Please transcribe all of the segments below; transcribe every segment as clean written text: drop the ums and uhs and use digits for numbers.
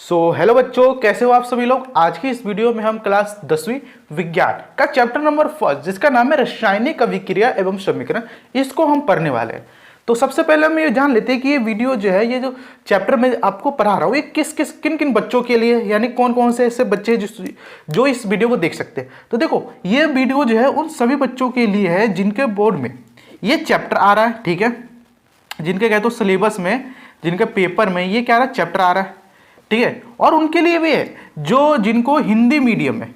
Hello बच्चों, कैसे हो आप सभी लोग। आज की इस वीडियो में हम क्लास 10वीं विज्ञान का चैप्टर नंबर 1 जिसका नाम है रासायनिक अभिक्रिया एवं समीकरण, इसको हम पढ़ने वाले हैं। तो सबसे पहले हम ये जान लेते हैं कि ये वीडियो जो है, ये जो चैप्टर में आपको पढ़ा रहा हूँ, ये किन किन बच्चों के लिए, यानी कौन कौन से ऐसे बच्चे जो इस वीडियो को देख सकते हैं। तो देखो, ये वीडियो जो है उन सभी बच्चों के लिए है जिनके बोर्ड में ये चैप्टर आ रहा है, ठीक है, जिनके कहते हो सिलेबस में, जिनके पेपर में ये क्या रहा है, चैप्टर आ रहा है, ठीक है। और उनके लिए भी है जो जिनको हिंदी मीडियम में,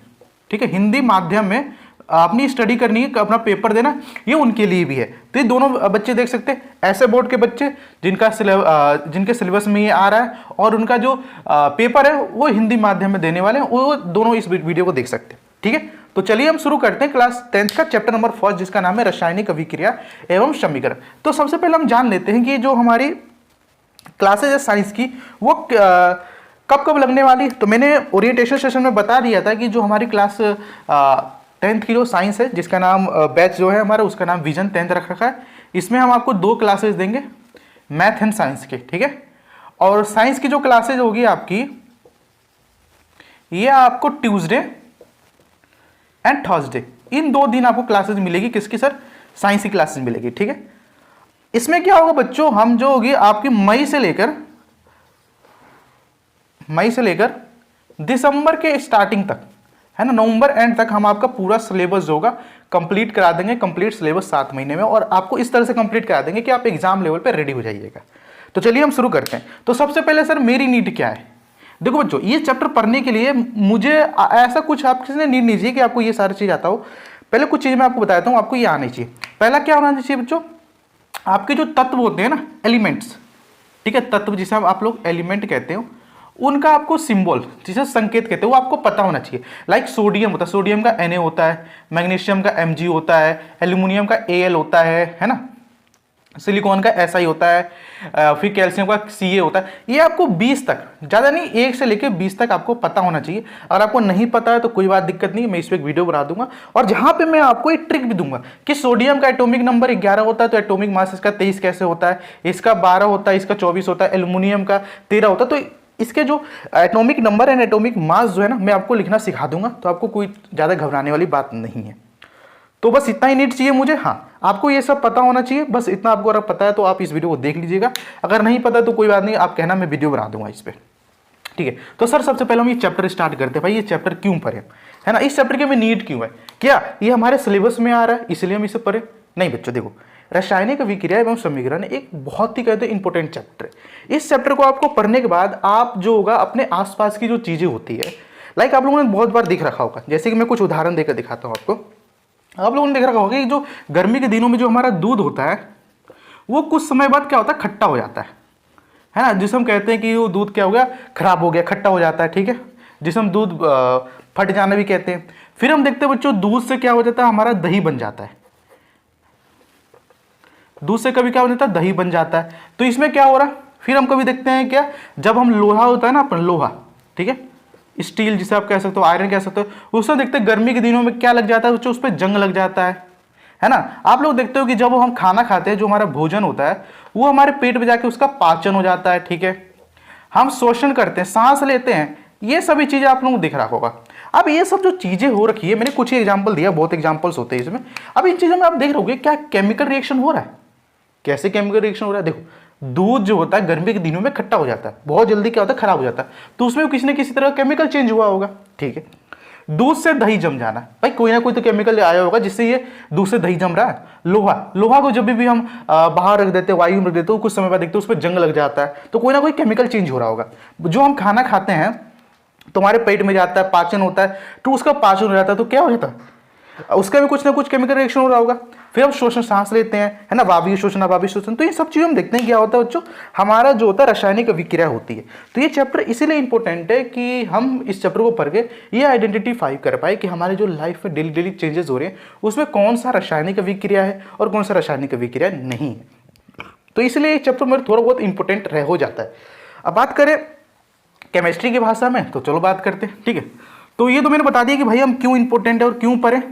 ठीक है, हिंदी माध्यम में अपनी स्टडी करनी है, अपना पेपर देना, ये उनके लिए भी है। तो ये दोनों बच्चे देख सकते हैं, ऐसे बोर्ड के बच्चे जिनके सिलेबस में ये आ रहा है और उनका जो पेपर है वो हिंदी माध्यम में देने वाले हैं, वो दोनों इस वीडियो को देख सकते हैं, ठीक है। तो चलिए हम शुरू करते हैं क्लास 10th का चैप्टर नंबर 1 जिसका नाम है रासायनिक अभिक्रिया एवं समीकरण। तो सबसे पहले हम जान लेते हैं कि जो हमारी क्लासेज है साइंस की, वो कब कब लगने वाली। तो मैंने ओरिएंटेशन सेशन में बता दिया था कि जो हमारी क्लास 10th की जो साइंस है, जिसका नाम बैच जो है हमारा, उसका नाम विजन 10th रख रखा है। इसमें हम आपको 2 क्लासेज देंगे, मैथ एंड साइंस के, ठीक है। और साइंस की जो क्लासेज होगी आपकी, ये आपको ट्यूसडे एंड थर्सडे, इन 2 दिन आपको क्लासेज मिलेगी। किसकी सर? साइंस की क्लासेज मिलेगी, ठीक है। इसमें क्या होगा बच्चों, हम जो होगी आपकी मई से लेकर दिसंबर के स्टार्टिंग तक, है ना, नवंबर एंड तक हम आपका पूरा सिलेबस जो होगा कंप्लीट करा देंगे। कंप्लीट सिलेबस 7 महीने में, और आपको इस तरह से कंप्लीट करा देंगे कि आप एग्जाम लेवल पे रेडी हो जाइएगा। तो चलिए हम शुरू करते हैं। तो सबसे पहले सर मेरी नीड क्या है। देखो बच्चों, ये चैप्टर पढ़ने के लिए मुझे ऐसा कुछ आपसे नीड नहीं चाहिए कि आपको ये सारी चीज आता हो। पहले कुछ चीज मैं आपको बताता हूँ, आपको ये आनी चाहिए। पहला क्या होना चाहिए बच्चों, आपके जो तत्व होते हैं ना, एलिमेंट्स, ठीक है, तत्व जिसे आप लोग एलिमेंट कहते हो, उनका आपको सिंबल, जिसे संकेत कहते हैं, वो आपको पता होना चाहिए। लाइक सोडियम होता है, सोडियम का Na होता है, मैग्नीशियम का Mg होता है, एल्यूमिनियम का Al होता है ना, सिलिकॉन का Si होता है, फिर कैल्शियम का Ca होता है। ये आपको 20 तक, ज़्यादा नहीं, 1 से लेकर 20 तक आपको पता होना चाहिए। अगर आपको नहीं पता है तो कोई बात, दिक्कत नहीं है, मैं इस पर एक वीडियो बना दूंगा, और जहां पे मैं आपको एक ट्रिक भी दूंगा कि सोडियम का एटॉमिक नंबर 11 होता है तो एटॉमिक मास इसका 23 कैसे होता है, इसका 12 होता है, इसका 24 होता है, एल्यूमिनियम का 13 होता है। तो इसके जो atomic number and atomic mass जो है ना, मैं आपको लिखना सिखा दूंगा, तो आपको कोई ज़्यादा घबराने वाली बात नहीं है। तो बस इतना ही नीड चाहिए मुझे। हाँ, आपको ये सब पता होना चाहिए, बस इतना आपको अगर पता है तो आप इस वीडियो को देख लीजिएगा। अगर नहीं पता तो कोई बात नहीं, आप कहना, मैं वीडियो बना दूंगा इस पर, ठीक है। तो सर सबसे पहले हम ये चैप्टर स्टार्ट करते हैं। भाई ये चैप्टर क्यों पढ़े, है ना, इस चैप्टर की हमें नीड क्यों है, क्या ये हमारे सिलेबस में आ रहा है इसलिए हम इसे पढ़े? नहीं बच्चों, देखो, रासायनिक अभिक्रिया एवं समीकरण एक बहुत ही कहते हैं इंपॉर्टेंट चैप्टर है। इस चैप्टर को आपको पढ़ने के बाद आप जो होगा अपने आसपास की जो चीजें होती है, लाइक आप लोगों ने बहुत बार देख रखा होगा, जैसे कि मैं कुछ उदाहरण देकर दिखाता हूं आपको। आप लोगों ने देख रखा होगा कि जो गर्मी के दिनों में जो हमारा दूध होता है, वो कुछ समय बाद क्या होता है, खट्टा हो जाता है ना, जिसे हम कहते हैं कि वो दूध क्या हो गया, खराब हो गया, खट्टा हो जाता है, ठीक है, जिसे हम दूध फट जाना भी कहते हैं। फिर हम देखते हैं बच्चों, दूध से क्या हो जाता है, हमारा दही बन जाता है। दूध से कभी क्या हो जाता है, दही बन जाता है। तो इसमें क्या हो रहा है, फिर हम कभी देखते हैं क्या, जब हम लोहा होता है ना, अपन लोहा, ठीक है, स्टील जिसे आप कह सकते हो, आयरन कह सकते हो, उसमें देखते हैं गर्मी के दिनों में क्या लग जाता है बच्चों, उस पर जंग लग जाता है ना। आप लोग देखते हो कि जब हम खाना खाते हैं, जो हमारा भोजन होता है वो हमारे पेट में जाके उसका पाचन हो जाता है, ठीक है, हम शोषण करते हैं, सांस लेते हैं, ये सभी चीजें आप लोगों को दिख रहा होगा। अब ये सब जो चीजें हो रखी है, मैंने कुछ ही एग्जाम्पल दिया, बहुत एग्जाम्पल्स होते हैं इसमें। अब इन चीजों में आप देख रहोगे क्या केमिकल रिएक्शन हो रहा है। कैसे केमिकल रिएक्शन हो रहा है, देखो, दूध जो होता है गर्मी के दिनों में खट्टा हो जाता है, बहुत जल्दी क्या होता है, खराब हो जाता है, तो उसमें किसी न किसी तरह केमिकल चेंज हुआ होगा, ठीक है। दूध से दही जम जाना, भाई कोई ना कोई तो केमिकल आया होगा जिससे ये दूध से दही जम रहा है। लोहा को जब भी हम बाहर रख देते हैं, वायु में रख देते हैं, कुछ समय बाद देखते हैं उस पर जंग लग जाता है, तो कोई ना कोई केमिकल चेंज हो रहा होगा। जो हम खाना खाते हैं तो हमारे पेट में जाता है, पाचन होता है, तो उसका पाचन हो जाता है, तो क्या हो जाता है, उसका भी कुछ ना कुछ केमिकल रिएक्शन हो रहा होगा। फिर हम शोषण, सांस लेते हैं, है ना, वायवीय शोषण, अवायवीय शोषण। तो ये सब चीज़ हम देखते हैं क्या होता है बच्चों, हमारा जो होता है रासायनिक अभिक्रिया होती है। तो ये चैप्टर इसीलिए इंपॉर्टेंट है कि हम इस चैप्टर को पढ़ के ये आइडेंटिफाई कर पाए कि हमारे जो लाइफ में डेली डेली चेंजेस हो रहे हैं उसमें कौन सा रासायनिक अभिक्रिया है और कौन सा रासायनिक अभिक्रिया नहीं है। तो इसलिए ये चैप्टर मेरे थोड़ा बहुत इंपॉर्टेंट रह हो जाता है। अब बात करें केमिस्ट्री की भाषा में, तो चलो बात करते हैं, ठीक है। तो ये तो मैंने बता दिया कि भाई हम क्यों इंपॉर्टेंट है और क्यों पढ़ें।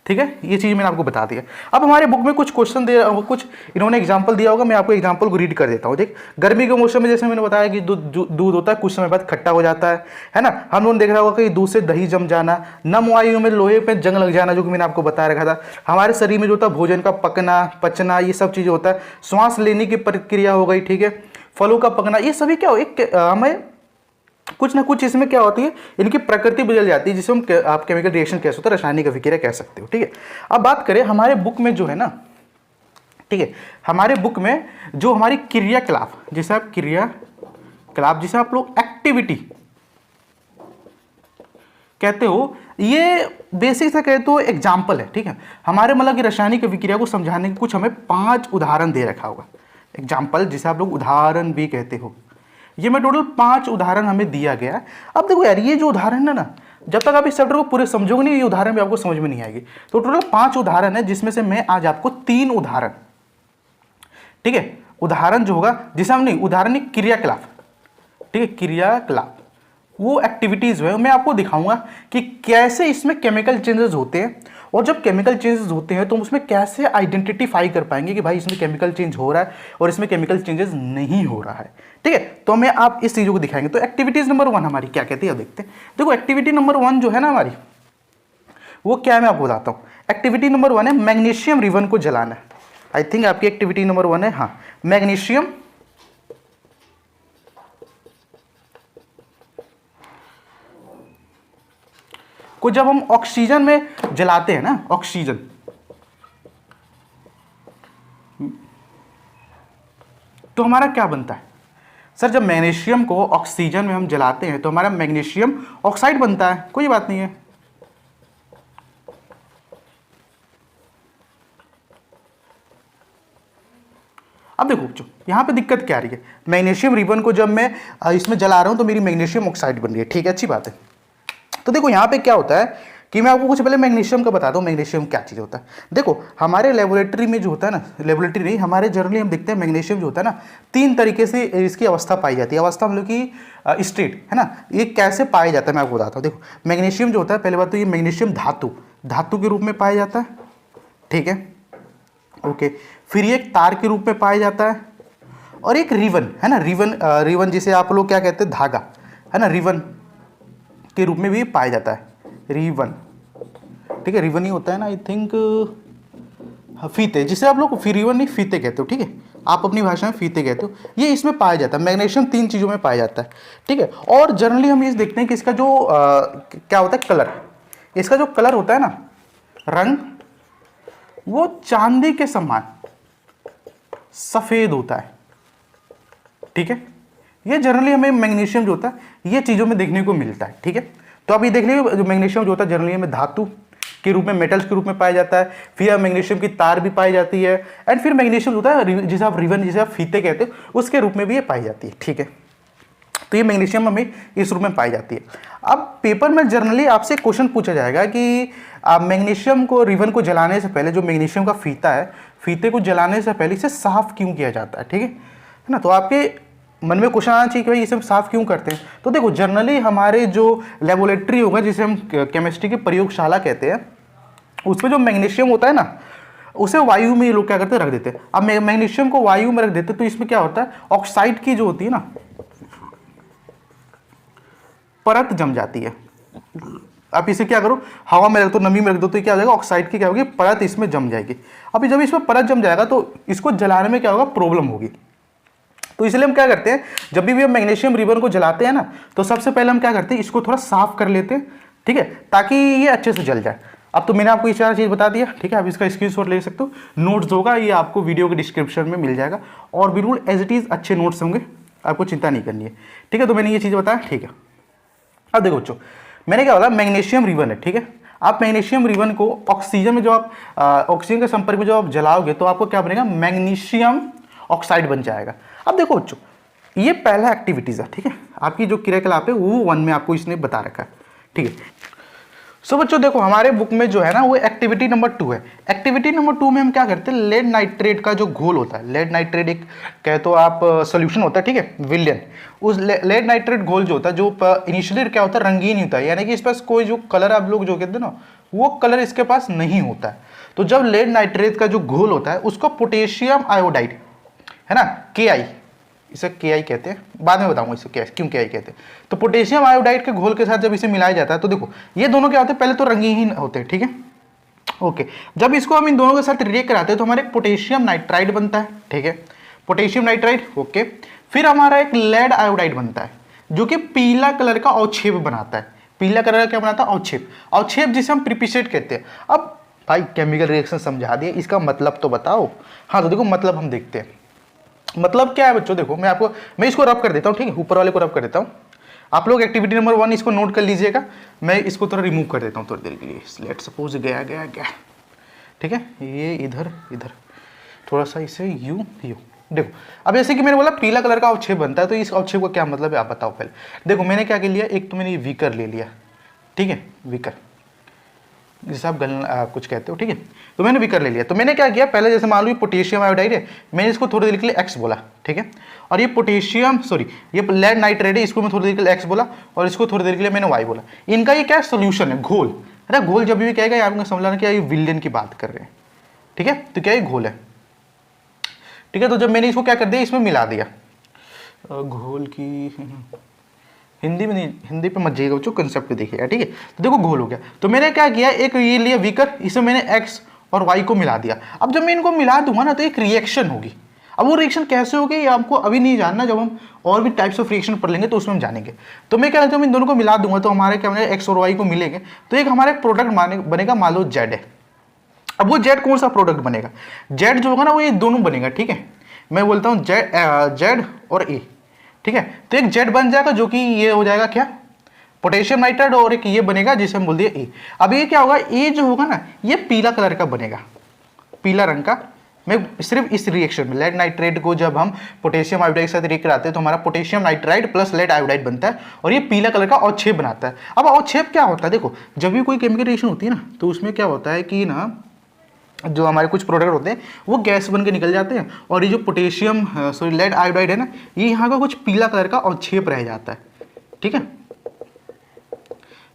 ठीक है, ये चीज़ मैंने आपको बता दिया। अब हमारे बुक में कुछ क्वेश्चन दे, कुछ इन्होंने एग्जांपल दिया होगा, मैं आपको एग्जांपल को रीड कर देता हूँ। देख, गर्मी के मौसम में जैसे मैंने बताया कि दूध होता है कुछ समय बाद खट्टा हो जाता है ना। हम लोगों ने देखा होगा कि दूध से दही जम जाना, नम वायु में लोहे पे जंग लग जाना, जो कि मैंने आपको बता रखा था। हमारे शरीर में जो होता है भोजन का पकना पचना, ये सब चीज़ें होता है। श्वास लेने की प्रक्रिया हो गई, ठीक है, फलों का पकना, ये सभी क्या हो, एक हमें कुछ ना कुछ इसमें क्या होती है, इनकी प्रकृति बदल जाती है, जिसे हम आप केमिकल रिएक्शन कह सकते हो, रासायनिक अभिक्रिया कह सकते हो। ठीक है, अब बात करें हमारे बुक में जो है ना, ठीक है, हमारे बुक में जो हमारी क्रियाकलाप, जैसे आप क्रियाकलाप, जिसे आप लोग एक्टिविटी कहते हो, ये बेसिक से कहते हो एग्जाम्पल है। ठीक है, हमारे मतलब कि रासायनिक अभिक्रिया को समझाने के कुछ हमें 5 उदाहरण दे रखा होगा, एग्जाम्पल, जिसे आप लोग उदाहरण भी कहते हो। ये मैं टोटल 5 उदाहरण हमें दिया गया है। अब देखो यार, ये जो उदाहरण है ना, जब तक आप इस चैप्टर को पूरे समझोगे नहीं, ये उदाहरण भी आपको समझ में नहीं आएगी। तो टोटल 5 उदाहरण है, जिसमें से मैं आज आपको 3 उदाहरण, ठीक है, उदाहरण जो होगा, जिसे हम नहीं, उदाहरण क्रियाकलाप, ठीक है, क्रियाकलाप, वो एक्टिविटीज जो है मैं आपको दिखाऊंगा कि कैसे इसमें केमिकल चेंजेस होते हैं, और जब केमिकल चेंजेस होते हैं तो उसमें कैसे आइडेंटिफाई कर पाएंगे कि भाई इसमें केमिकल चेंज हो रहा है और इसमें केमिकल चेंजेस नहीं हो रहा है। ठीक है, तो हमें आप इस चीज़ों को दिखाएंगे। तो एक्टिविटीज नंबर 1 हमारी क्या कहती है, देखते हैं। देखो, एक्टिविटी नंबर 1 जो है ना हमारी, वो क्या है मैं आपको बताता हूँ। एक्टिविटी नंबर 1 है मैग्नीशियम रिबन को जलाना। आई थिंक आपकी एक्टिविटी नंबर 1 है, हाँ, मैग्नीशियम को जब हम ऑक्सीजन में जलाते हैं ना, ऑक्सीजन, तो हमारा क्या बनता है सर? जब मैग्नीशियम को ऑक्सीजन में हम जलाते हैं तो हमारा मैग्नीशियम ऑक्साइड बनता है, कोई बात नहीं है। अब देखो बच्चों, यहां पे दिक्कत क्या आ रही है, मैग्नीशियम रिबन को जब मैं इसमें जला रहा हूं तो मेरी मैग्नीशियम ऑक्साइड बन रही है, ठीक है, अच्छी बात है। तो देखो यहाँ पे क्या होता है कि मैं आपको कुछ पहले मैग्नीशियम का बता दूं, मैग्नीशियम क्या चीज़ होता है। देखो, हमारे लेबोरेटरी में जो होता है ना, लेबोरेटरी नहीं, हमारे जनरली हम देखते हैं मैग्नीशियम जो होता है ना, 3 तरीके से इसकी अवस्था पाई जाती है। अवस्था हम लोग की स्टेट है ना, ये कैसे पाया जाता है मैं आपको बताता हूँ। देखो, मैग्नीशियम जो होता है, पहले बात तो ये मैग्नीशियम धातु के रूप में पाया जाता है, ठीक है, ओके। फिर ये एक तार के रूप में पाया जाता है, और एक रिबन है ना, रिबन जिसे आप लोग क्या कहते हैं, धागा है ना, रिबन के रूप में भी पाया जाता है, रिबन, ठीक है, रिबन ही होता है ना, आई थिंक, फीते, जिसे आप लोग रिबन नहीं फीते कहते हो, ठीक है, आप अपनी भाषा में फीते कहते हो। ये इसमें पाया जाता है, मैग्नीशियम 3 चीज़ों में पाया जाता है, ठीक है। और जनरली हम ये देखते हैं कि इसका जो क्या होता है, कलर, इसका जो कलर होता है ना, रंग, वो चांदी के समान सफेद होता है, ठीक है। ये जनरली हमें मैग्नीशियम जो होता है ये चीज़ों में देखने को मिलता है, ठीक है। तो अब ये देख लीजिए, जो मैग्नीशियम जो होता है जनरली हमें धातु के रूप में, मेटल्स के रूप में पाया जाता है। फिर मैग्नीशियम की तार भी पाई जाती है, एंड फिर मैग्नीशियम होता है जिसे आप रिबन, जिसे आप फीते कहते हो, उसके रूप में भी ये पाई जाती है, ठीक है। तो ये मैग्नीशियम हमें इस रूप में पाई जाती है। अब पेपर में जनरली आपसे क्वेश्चन पूछा जाएगा कि मैग्नीशियम को, रिबन को जलाने से पहले, जो मैग्नीशियम का फीता है, फीते को जलाने से पहले इसे साफ क्यों किया जाता है, ठीक है ना। तो आपके मन में क्वेश्चन आना चाहिए कि भाई इसे हम साफ क्यों करते हैं। तो देखो, जनरली हमारे जो लेबोरेटरी होगा, जिसे हम केमिस्ट्री की प्रयोगशाला कहते हैं, उसमें जो मैग्नीशियम होता है ना, उसे वायु में ये लोग क्या करते हैं, रख देते हैं। अब मैग्नीशियम को वायु में रख देते हैं तो इसमें क्या होता है, ऑक्साइड की जो होती है ना परत जम जाती है। आप इसे क्या करो, हवा में रख दो, नमी में रख दो, तो क्या हो जाएगा, ऑक्साइड की क्या होगी, परत इसमें जम जाएगी। अभी जब इसमें परत जम जाएगा तो इसको जलाने में क्या होगा, प्रॉब्लम होगी। तो इसलिए हम क्या करते हैं, जब भी हम मैग्नीशियम रिबन को जलाते हैं ना, तो सबसे पहले हम क्या करते हैं, इसको थोड़ा साफ कर लेते हैं, ठीक है, ताकि ये अच्छे से जल जाए। अब तो मैंने आपको ये 4 चीज़ बता दिया, ठीक है। आप इसका स्क्रीनशॉट ले सकते हो, नोट्स होगा, ये आपको वीडियो के डिस्क्रिप्शन में मिल जाएगा, और बिल्कुल एज इट इज़ अच्छे नोट्स होंगे, आपको चिंता नहीं करनी है, ठीक है। तो मैंने ये चीज़ बताया, ठीक है। अब देखो बच्चों, मैंने क्या बोला, मैग्नीशियम रिबन है, ठीक है। आप मैग्नीशियम रिबन को ऑक्सीजन में, जो आप ऑक्सीजन के संपर्क में जो आप जलाओगे, तो आपको क्या बनेगा, मैग्नीशियम ऑक्साइड बन जाएगा। अब देखो बच्चों, ये पहला एक्टिविटीज है, ठीक है। आपकी जो क्रियाकलाप है वो 1 में आपको इसने बता रखा है, ठीक है। सो बच्चों देखो, हमारे बुक में जो है ना, वो एक्टिविटी नंबर 2 है। एक्टिविटी नंबर 2 में हम क्या करते हैं, लेड नाइट्रेट का जो घोल होता है, लेड नाइट्रेट एक कहे तो आप सोल्यूशन होता है, ठीक है, विलयन। उस लेड नाइट्रेट घोल जो होता है, जो इनिशियली क्या होता है, रंगीन होता है, यानी कि इस पर कोई जो कलर आप लोग जो कहते हैं ना, वो कलर इसके पास नहीं होता है। तो जब लेड नाइट्रेट का जो घोल होता है उसको पोटेशियम आयोडाइड, है ना, KI, इसे KI कहते हैं, बाद में बताऊंगा इसे क्यों KI कहते हैं। तो पोटेशियम आयोडाइड के घोल के साथ जब इसे मिलाया जाता है तो देखो ये दोनों क्या होते हैं, पहले तो रंगहीन होते हैं, ठीक है, ओके। जब इसको हम इन दोनों के साथ रिएक्ट कराते हैं तो हमारे पोटेशियम नाइट्राइड बनता है, ठीक है, पोटेशियम नाइट्राइड, ओके। फिर हमारा एक लेड आयोडाइड बनता है जो कि पीला कलर का अवक्षेप बनाता है। पीला कलर का क्या बनाता है, अवक्षेप, अवक्षेप जिसे हम प्रिपिसेट कहते हैं। अब भाई केमिकल रिएक्शन समझा दिया, इसका मतलब तो बताओ। हाँ तो देखो मतलब हम देखते हैं, मतलब क्या है बच्चों, देखो मैं इसको रब कर देता हूँ, ठीक है, ऊपर वाले को रब कर देता हूँ। आप लोग एक्टिविटी नंबर 1 इसको नोट कर लीजिएगा, मैं इसको थोड़ा रिमूव कर देता हूँ थोड़ी देर के लिए। लेट सपोज गया, ठीक है, ये इधर थोड़ा सा इसे यू। देखो अब जैसे कि मैंने बोला पीला कलर का अवक्षेप बनता है, तो इस अवक्षेप का क्या मतलब है आप बताओ पहले। देखो मैंने क्या कर लिया, एक तो मैंने ये वीकर ले लिया, ठीक है, वीकर जैसे आप कुछ कहते हो, ठीक है, तो मैंने वीकर ले लिया। तो मैंने क्या किया, पहले जैसे मान लो ये पोटेशियम आयोडाइड है, मैंने इसको थोड़ी देर के लिए X बोला, ठीक है, और ये ये लेड नाइट्रेट है, इसको मैं थोड़ी देर के लिए X बोला, और इसको थोड़ी देर के लिए मैंने Y बोला। इनका ये क्या सोल्यूशन है, घोल, है ना। घोल जब भी कहेगा आपको समझ लेना कि ये विलेन की बात कर रहे हैं, ठीक है, तो क्या ये घोल है, ठीक है। तो जब मैंने इसको क्या कर दिया, इसमें मिला दिया, घोल की हिंदी में नहीं, हिंदी पे मत जाइएगा बच्चों, कंसेप्ट पे देखिएगा, ठीक है। तो देखो घोल हो गया, तो मैंने क्या किया, एक ये लिया वीकर, इसमें मैंने X और Y को मिला दिया। अब जब मैं इनको मिला दूंगा ना तो एक रिएक्शन होगी। अब वो रिएक्शन कैसे होगी ये आपको अभी नहीं जानना, जब हम और भी टाइप्स ऑफ रिएक्शन पढ़ लेंगे तो उसमें हम जानेंगे। तो मैं क्या कहता हूँ, इन दोनों को मिला दूंगा तो हमारे क्या बनेगा, X और Y को मिलेंगे तो एक हमारा प्रोडक्ट बनेगा, मान लो Z है। अब वो Z कौन सा प्रोडक्ट बनेगा, Z जो होगा ना वो ये दोनों बनेगा, ठीक है। मैं बोलता हूँ Z और A, ठीक है। तो एक Z बन जाएगा जो कि ये हो जाएगा क्या, पोटेशियम नाइट्राइड, और एक ये बनेगा जिसे हम बोल दिए A। अब ये क्या होगा, A जो होगा ना ये पीला कलर का बनेगा, पीला रंग का। मैं सिर्फ इस रिएक्शन में लेड नाइट्रेट को जब हम पोटेशियम आयोडाइड के साथ रिएक्ट कराते हैं तो हमारा potassium nitride plus lead iodide बनता है और ये पीला कलर का अवक्षेप बनाता है। अब अवक्षेप क्या होता है, देखो जब भी कोई केमिकल रिएक्शन होती है ना तो उसमें क्या होता है कि ना जो हमारे कुछ प्रोडक्ट होते हैं वो गैस बन के निकल जाते हैं, और ये जो पोटेशियम लेड आयोडाइड है ना ये यहाँ का कुछ पीला कलर का अवक्षेप रह जाता है, ठीक है।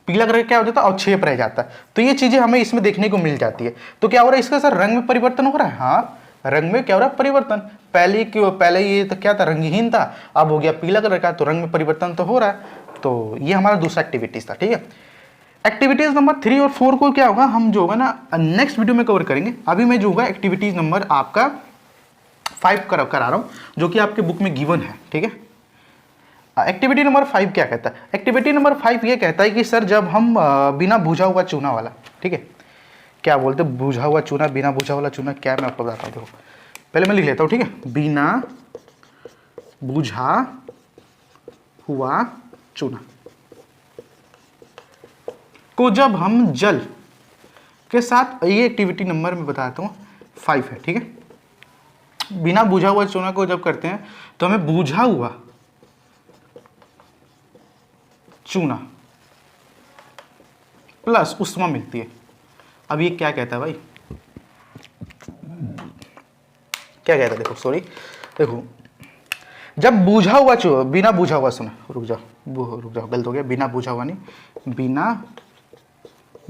पीला कलर क्या हो जाता है, अवक्षेप रह जाता है। तो ये चीजें हमें इसमें देखने को मिल जाती है। तो क्या हो रहा है, इसका सर रंग में परिवर्तन हो रहा है, हाँ रंग में क्या हो रहा है परिवर्तन। पहले ये तो क्या था, रंगहीन था, अब हो गया पीला कलर का, तो रंग में परिवर्तन तो हो रहा है। तो ये हमारा दूसरा एक्टिविटीज था, ठीक है। एक्टिविटीज नंबर 3 और 4 को क्या होगा, हम जो होगा ना नेक्स्ट वीडियो में कवर करेंगे। अभी मैं जो होगा एक्टिविटीज नंबर आपका 5 करा रहा हूँ जो कि आपके बुक में गिवन है, ठीक है। एक्टिविटी नंबर 5 क्या कहता है, एक्टिविटी नंबर 5 ये कहता है कि सर जब हम बिना बुझा हुआ चूना वाला, ठीक है, क्या बोलते हैं बुझा हुआ चूना, बिना बुझा वाला चूना क्या है मैं आपको बताता हूँ। देखो पहले मैं लिख लेता हूँ, ठीक है, बिना बुझा हुआ चूना को जब हम जल के साथ, ये एक्टिविटी नंबर में बताता हूँ 5 है, ठीक है। बिना बुझा हुआ चूना को जब करते हैं तो हमें बुझा हुआ चूना प्लस उष्मा मिलती है। अब ये क्या कहता है भाई, क्या कहता है, देखो सॉरी, देखो जब बुझा हुआ चूना, बिना बुझा हुआ सुना, रुक जाओ गलत हो गया, बिना बुझा हुआ नहीं, बिना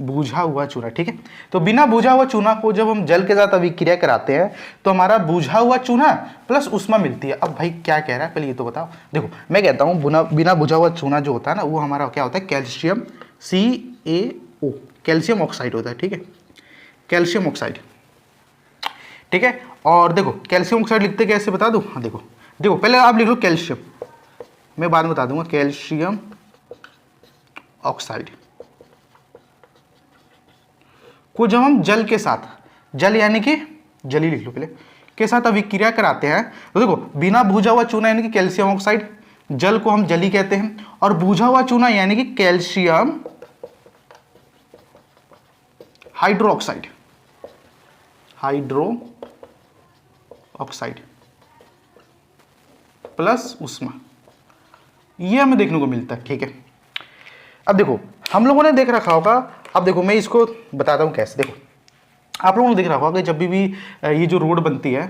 बुझा हुआ चूना, ठीक है। तो बिना बुझा हुआ चूना को जब हम जल के साथ अभिक्रिया कराते हैं तो हमारा बुझा हुआ चूना प्लस उष्मा मिलती है। अब भाई क्या कह रहा है पहले ये तो बताओ। देखो मैं कहता हूँ बिना बुझा हुआ चूना जो होता है ना वो हमारा क्या होता है, कैल्शियम CaO, कैल्शियम ऑक्साइड होता है, ठीक है, कैल्शियम ऑक्साइड, ठीक है। और देखो कैल्शियम ऑक्साइड लिखते कैसे बता दूं, हाँ देखो पहले आप लिख लो कैल्शियम, मैं बाद में बता दूंगा, कैल्शियम ऑक्साइड को जब हम जल के साथ, जल यानी कि जल ही लिख लो पहले, के साथ अभिक्रिया कराते हैं तो देखो बिना बुझा हुआ चूना यानी कि कैल्शियम ऑक्साइड, जल को हम जली कहते हैं, और बुझा हुआ चूना यानी कि कैल्शियम हाइड्रो ऑक्साइड प्लस उष्मा, ये हमें देखने को मिलता है, ठीक है। अब देखो हम लोगों ने देख रखा होगा, अब देखो मैं इसको बताता हूँ कैसे। देखो आप लोगों ने देख रखा होगा कि जब भी ये जो रोड बनती है,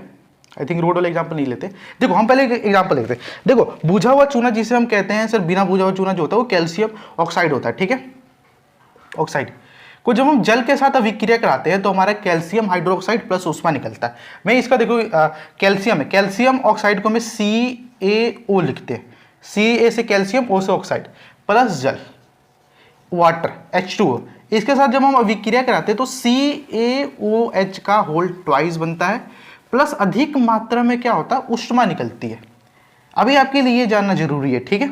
आई थिंक रोड वाला एग्जांपल नहीं लेते, देखो हम पहले एग्जांपल लेते हैं। देखो बुझा हुआ चूना जिसे हम कहते हैं सर, बिना बुझा हुआ चूना जो होता है वो कैल्शियम ऑक्साइड होता है, ठीक है, ऑक्साइड को जब हम जल के साथ अभिक्रिया कराते हैं तो हमारा कैल्शियम हाइड्रोक्साइड प्लस उष्मा निकलता है। मैं इसका देखो कैल्शियम है, कैल्शियम ऑक्साइड को हमें CaO लिखते हैं, Ca से कैल्शियम, O से ऑक्साइड, प्लस जल वाटर H2O, इसके साथ जब हम अभिक्रिया कराते हैं तो CaOH का होल ट्वाइस बनता है, प्लस अधिक मात्रा में क्या होता है, उष्मा निकलती है। अभी आपके लिए ये जानना जरूरी है, ठीक है।